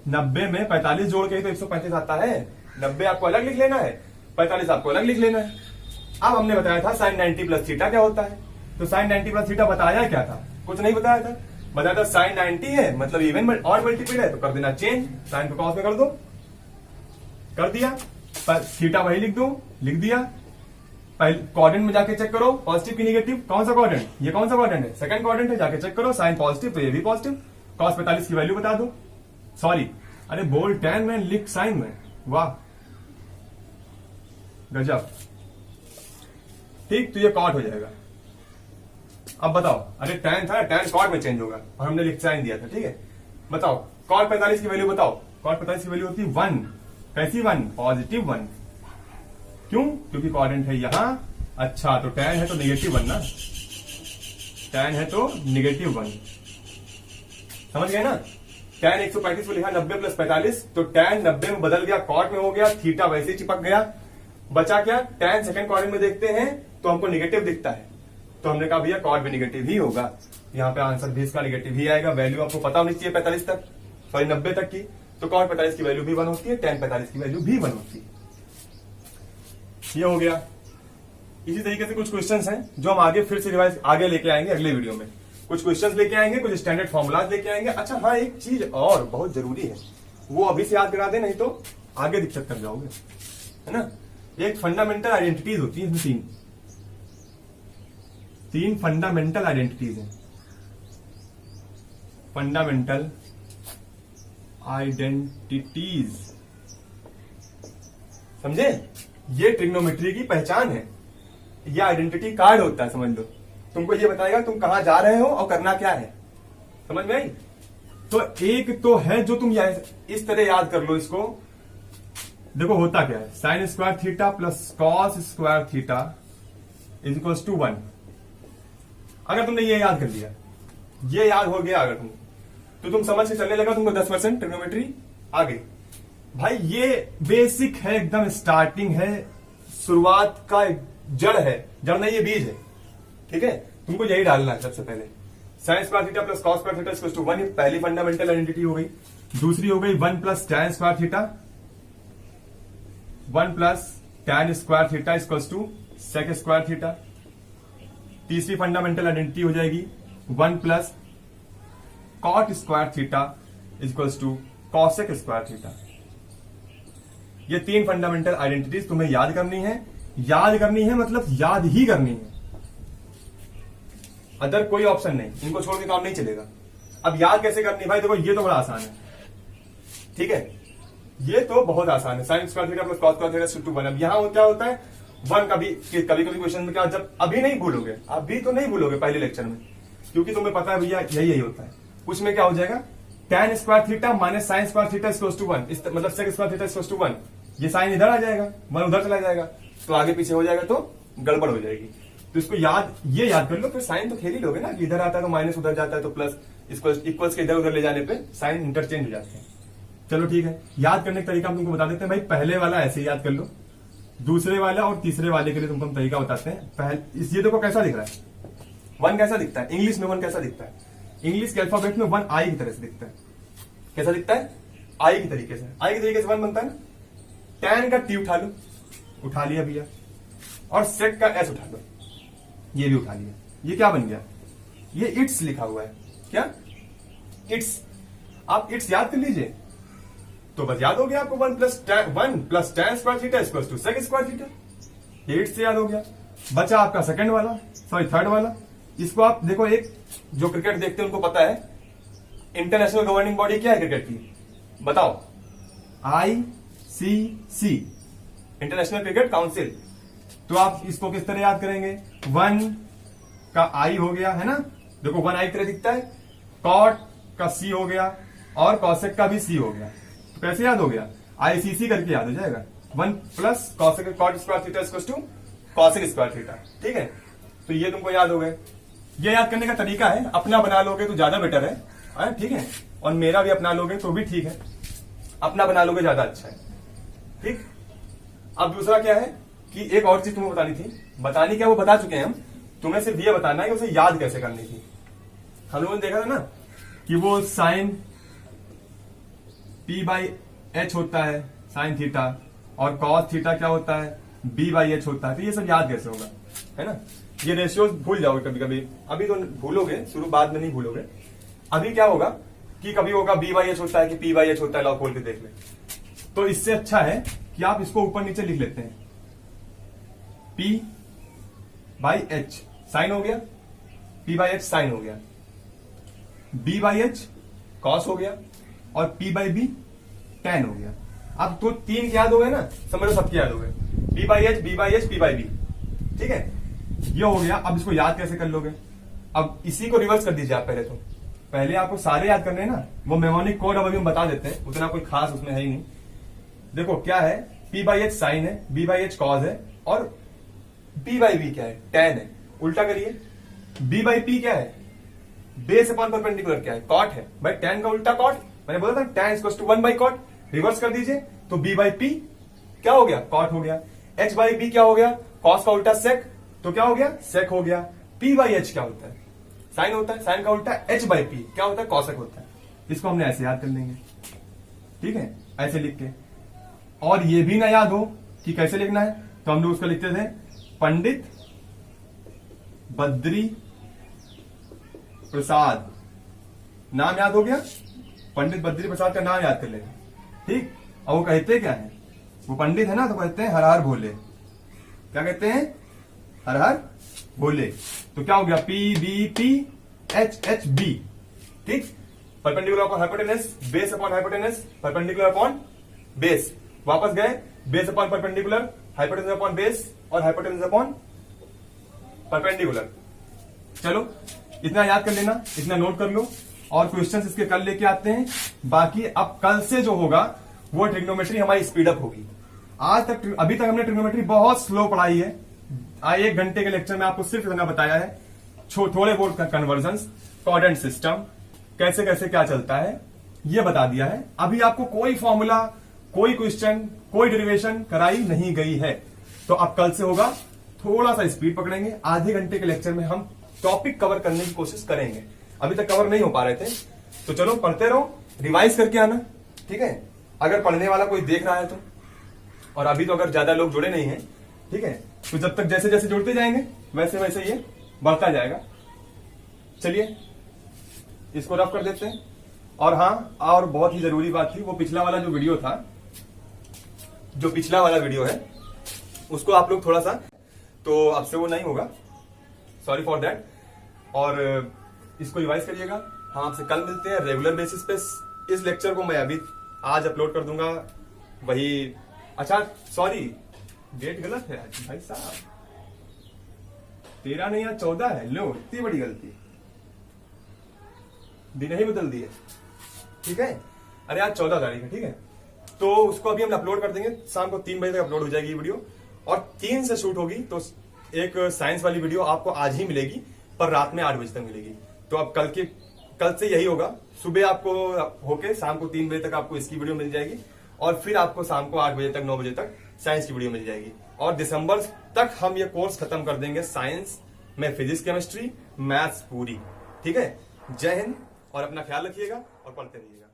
[SPEAKER 1] 90 में 45 जोड़ के ही तो 135 आता है। 90 आपको अलग लिख लेना है, 45 आपको अलग लिख लेना है। अब हमने बताया था साइन 90 प्लस थीटा क्या होता है, तो साइन 90 प्लस थीटा बताया क्या था? कुछ नहीं बताया था, बताया था साइन 90 है मतलब इवन और मल्टीपल है, तो कर देना चेंज, साइन को कॉस में कर दो, कर दिया। पर थीटा वही लिख दो, लिख दिया। पहले क्वाड्रेंट में जाके चेक करो, पॉजिटिव की निगेटिव, कौन सा क्वाड्रेंट? ये कौन सा क्वाड्रेंट है? सेकंड क्वाड्रेंट है, जाके चेक करो, साइन पॉजिटिव तो ये भी पॉजिटिव। कॉस 45 की वैल्यू बता दो, सॉरी अरे बोल tan में लिख साइन में, वाह गजब, ठीक? तो ये कॉट हो जाएगा। अब बताओ, अरे tan था, tan कॉट में चेंज होगा और हमने लिख साइन दिया था, ठीक है? बताओ कॉट 45 की वैल्यू बताओ। कॉट 45 की वैल्यू होती है 1, कैसी 1? पॉजिटिव 1। क्यों? क्योंकि क्वाड्रेंट है यहां। अच्छा तो tan है तो नेगेटिव 1 ना, tan है तो नेगेटिव 1, समझ गए ना? tan 135 को लिखा 90 प्लस 45, तो tan 90 में बदल गया, कॉट में हो गया, थीटा वैसे ही चिपक गया। बचा क्या? tan सेकंड क्वाड्रेंट में देखते हैं तो हमको नेगेटिव दिखता है, तो हमने कहा भैया कॉट भी नेगेटिव ही होगा, यहाँ पे आंसर भी इसका नेगेटिव ही आएगा। वैल्यू आपको पता होनी चाहिए 45 तक, सॉरी 90 तक की, तो कॉट 45 की वैल्यू भी 1 होती है, tan 45 की वैल्यू भी 1 होती है। ये हो गया। इसी तरीके से कुछ क्वेश्चंस हैं जो हम आगे फिर से रिवाइज आगे लेके आएंगे, अगले वीडियो में कुछ क्वेश्चंस लेके आएंगे, कुछ स्टैंडर्ड फॉर्मूलाज लेके आएंगे। अच्छा हाँ, एक चीज और बहुत जरूरी है, वो अभी से याद करा दे, नहीं तो आगे दिक्कत कर जाओगे, है ना? एक फंडामेंटल आइडेंटिटीज होती है, इसमें तीन फंडामेंटल आइडेंटिटीज हैं। फंडामेंटल आइडेंटिटीज, समझे? ये ट्रिग्नोमेट्री की पहचान है, ये आइडेंटिटी कार्ड होता है, समझ लो। तुमको ये बताएगा तुम कहां जा रहे हो और करना क्या है, समझ में आई? तो एक तो है जो तुम इस तरह याद कर लो इसको। देखो होता क्या है, sine square theta plus cos square theta is equal to 1। अगर तुमने ये याद कर लिया, ये याद हो गया अगर तुम, तो तुम समझ के चलने लगा, तुमको 10% ट्रिग्नोमेट्री आ गई। भाई ये बेसिक है, एकदम स्टार्टिंग है, शुरुआत का जड़ है, जड़ नहीं ये बीज है, ठीक है? तुमको यही डालना है सबसे पहले। Sine square theta plus cos square theta equal to 1, ये पहली फंडामेंटल आइडेंटिटी हो गई। दूसरी हो गई 1 plus tan square theta, 1 plus tan square theta equal to sec square theta. तीसरी फंडामेंटल आइडेंटिटी हो जाएगी 1 plus cot square theta equal to cosec square theta. ये तीन फंडामेंटल आइडेंटिटीज तुम्हें याद करनी है। याद करनी है मतलब याद ही करनी है, अदर कोई ऑप्शन नहीं, इनको छोड़ के काम नहीं चलेगा। अब याद कैसे करनी भाई? देखो ये तो बड़ा आसान है, ठीक है? ये तो बहुत आसान है। Sine square theta plus cos square theta equal to 1। अब यहां क्या होता है, 1 कभी क्वेश्चन में क्या, जब अभी नहीं भूलोगे, अभी तो नहीं भूलोगे पहले लेक्चर में, क्योंकि तुम्हें पता है भैया यही होता है। उसमें क्या हो जाएगा, tan square theta minus sine square theta equal to 1, मतलब sec square theta equal to 1। ये साइन इधर आ जाएगा, 1 उधर चला जाएगा, तो आगे पीछे हो जाएगा, तो गड़बड़ हो जाएगी। तो इसको ये याद कर लो, फिर साइन तो खेल ही लोगे ना, इधर आता है तो माइनस, उधर जाता है तो प्लस, इक्वल्स के इधर उधर ले जाने पे साइन इंटरचेंज हो जाते हैं। चलो ठीक है, याद करने का तरीका हम तुमको बता देते हैं भाई। पहले वाला ऐसे याद कर लो, दूसरे वाला और तीसरे वाले के लिए तुमको हम तरीका बताते हैं। ये देखो कैसा दिख रहा है, 1 कैसा दिखता है इंग्लिश में, 1 कैसा दिखता है इंग्लिश के अल्फाबेट में, 1 आई की तरह से दिखता है। कैसा दिखता है? आई की तरीके से, आई के तरीके से 1 बनता है ना। टैन का टी उठा लो, उठा लिया भैया, और सेक का एस उठा लो, ये भी उठा लिया। ये क्या बन गया? ये इट्स लिखा हुआ है, क्या इट्स? आप इट्स याद कर लीजिए तो बस याद हो गया आपको, 1 plus tan square theta equal to sec square theta. ये इट्स से याद हो गया। बचा आपका सेकंड वाला, सॉरी थर्ड वाला। इसको आप देखो, एक जो क्रिकेट देखते हैं उनको पता है इंटरनेशनल गवर्निंग बॉडी क्या है क्रिकेट की, बताओ? ICC, international cricket council. तो आप इसको किस तरह याद करेंगे? 1 का आई हो गया है ना, देखो 1 आई तरह दिखता है, कॉट का सी हो गया, और कॉसेक का भी सी हो गया। तो कैसे याद हो गया? ICC करके याद हो जाएगा। 1 plus cosec cot square theta equal to cosec square theta, ठीक है? तो ये तुमको याद हो गए। ये याद करने का तरीका है, अपना बना लोगे तो ज्यादा बेटर है, ठीक है? और मेरा भी अपना लोगे तो भी ठीक है, अपना बना लोगे ज्यादा अच्छा है, ठीक? अब दूसरा क्या है कि एक और चीज तुम्हें बतानी थी, बतानी क्या वो बता चुके हैं हम, तुम्हें सिर्फ ये बताना है कि उसे याद कैसे करनी थी। हम लोगों ने देखा था ना कि वो साइन P/H होता है साइन थीटा, और कॉस थीटा क्या होता है? B/H होता है। तो ये सब याद कैसे होगा, है ना? ये रेशियोज भूल जाओगे कभी कभी, अभी तो भूलोगे, शुरू बाद में नहीं भूलोगे। अभी क्या होगा कि कभी होगा B/H होता है कि P/H होता है, लाओ खोल के देख ले। तो इससे अच्छा है कि आप इसको ऊपर नीचे लिख लेते हैं। P/H साइन हो गया, P/H साइन हो गया, B/H कॉस हो गया, और P/B टैन हो गया। अब तो 3 याद हो गए ना, समझ लो सबके याद हो गए, P/H, B/H, P/B, ठीक है? ये हो गया। अब इसको याद कैसे कर लोगे? अब इसी को रिवर्स कर दीजिए आप। पहले आपको सारे याद करने ना, वो मेमोनिक कोड अब अभी हम बता देते हैं, उतना कोई खास उसमें है ही नहीं। देखो क्या है, P/H साइन है, B/H कॉस है, और B/B क्या है? टैन है। उल्टा करिए, B/P क्या है? बेस अपॉन परपेंडिकुलर क्या है? कॉट है। भाई टैन का उल्टा कॉट, मैंने बोला था tan equal to 1 by cot. Reverse कर दीजिए तो B/P क्या हो गया? कॉट हो गया। H/B क्या हो गया? कॉस का उल्टा सेक, तो क्या हो गया? सेक हो गया। P/H क्या होता है? साइन होता है, साइन का उल्टा H/P क्या होता है? कॉसेक होता है। इसको हमने ऐसे याद कर लेंगे, ठीक है? ऐसे लिख के। और ये भी ना याद हो कि कैसे लिखना है, तो हम लोग उसको लिखते थे पंडित बद्री प्रसाद। नाम याद हो गया, पंडित बद्री प्रसाद का नाम याद कर लेंगे, ठीक? और वो कहते क्या है? वो पंडित है ना, तो कहते हैं हर हर भोले। क्या कहते हैं? हर हर भोले। तो क्या हो गया? P B P H H B. ठीक, perpendicular upon hypotenuse, base upon hypotenuse, perpendicular upon base. वापस गए, base upon perpendicular, hypotenuse upon base और हाइपोटेनस अपॉन परपेंडिकुलर। चलो इतना याद कर लेना, इतना नोट कर लो और क्वेश्चंस इसके कल लेके आते हैं। बाकी अब कल से जो होगा वो ट्रिग्नोमेट्री हमारी स्पीड अप होगी। आज तक, अभी तक हमने ट्रिग्नोमेट्री बहुत स्लो पढ़ाई है। 1 घंटे के लेक्चर में आपको सिर्फ इतना बताया है, थोड़े बहुत कन्वर्जन्स, कोऑर्डिनेट सिस्टम कैसे कैसे क्या चलता है ये बता दिया है। अभी आपको कोई फॉर्मूला, कोई क्वेश्चन, कोई डेरिवेशन कराई नहीं गई है। तो अब कल से होगा, थोड़ा सा स्पीड पकड़ेंगे। आधे घंटे के लेक्चर में हम टॉपिक कवर करने की कोशिश करेंगे। अभी तक कवर नहीं हो पा रहे थे, तो चलो पढ़ते रहो, रिवाइज करके आना। ठीक है, अगर पढ़ने वाला कोई देख रहा है तो, और अभी तो अगर ज्यादा लोग जुड़े नहीं है, ठीक है, तो जब तक जैसे जैसे जुड़ते जाएंगे वैसे वैसे ये बढ़ता जाएगा। चलिए इसको रफ कर देते हैं। और हाँ, और बहुत ही जरूरी बात थी, वो पिछला वाला जो वीडियो था, जो पिछला वाला वीडियो है उसको आप लोग थोड़ा सा, तो अब से वो नहीं होगा, सॉरी फॉर दैट। और इसको रिवाइज करिएगा। हम आपसे कल मिलते हैं रेगुलर बेसिस पे। इस लेक्चर को मैं अभी आज अपलोड कर दूंगा। वही, अच्छा सॉरी, डेट गलत है आज भाई साहब, 13 नहीं, आज 14 है। लो, इतनी बड़ी गलती, दिन ही बदल दिए। ठीक है, अरे आज 14 तारीख है। ठीक है, तो उसको अभी हम अपलोड कर देंगे, शाम को 3 बजे तक अपलोड हो जाएगी ये वीडियो। और 3 से शूट होगी, तो एक साइंस वाली वीडियो आपको आज ही मिलेगी, पर रात में 8 बजे तक मिलेगी। तो अब कल से यही होगा, सुबह आपको होके शाम को 3 बजे तक आपको इसकी वीडियो मिल जाएगी, और फिर आपको शाम को 8 बजे तक, 9 बजे तक साइंस की वीडियो मिल जाएगी। और दिसंबर तक हम ये कोर्स खत्म कर देंगे, साइंस में फिजिक्स, केमिस्ट्री, मैथ्स पूरी। ठीक है, जय हिंद, और अपना ख्याल रखिएगा और पढ़ते रहिएगा।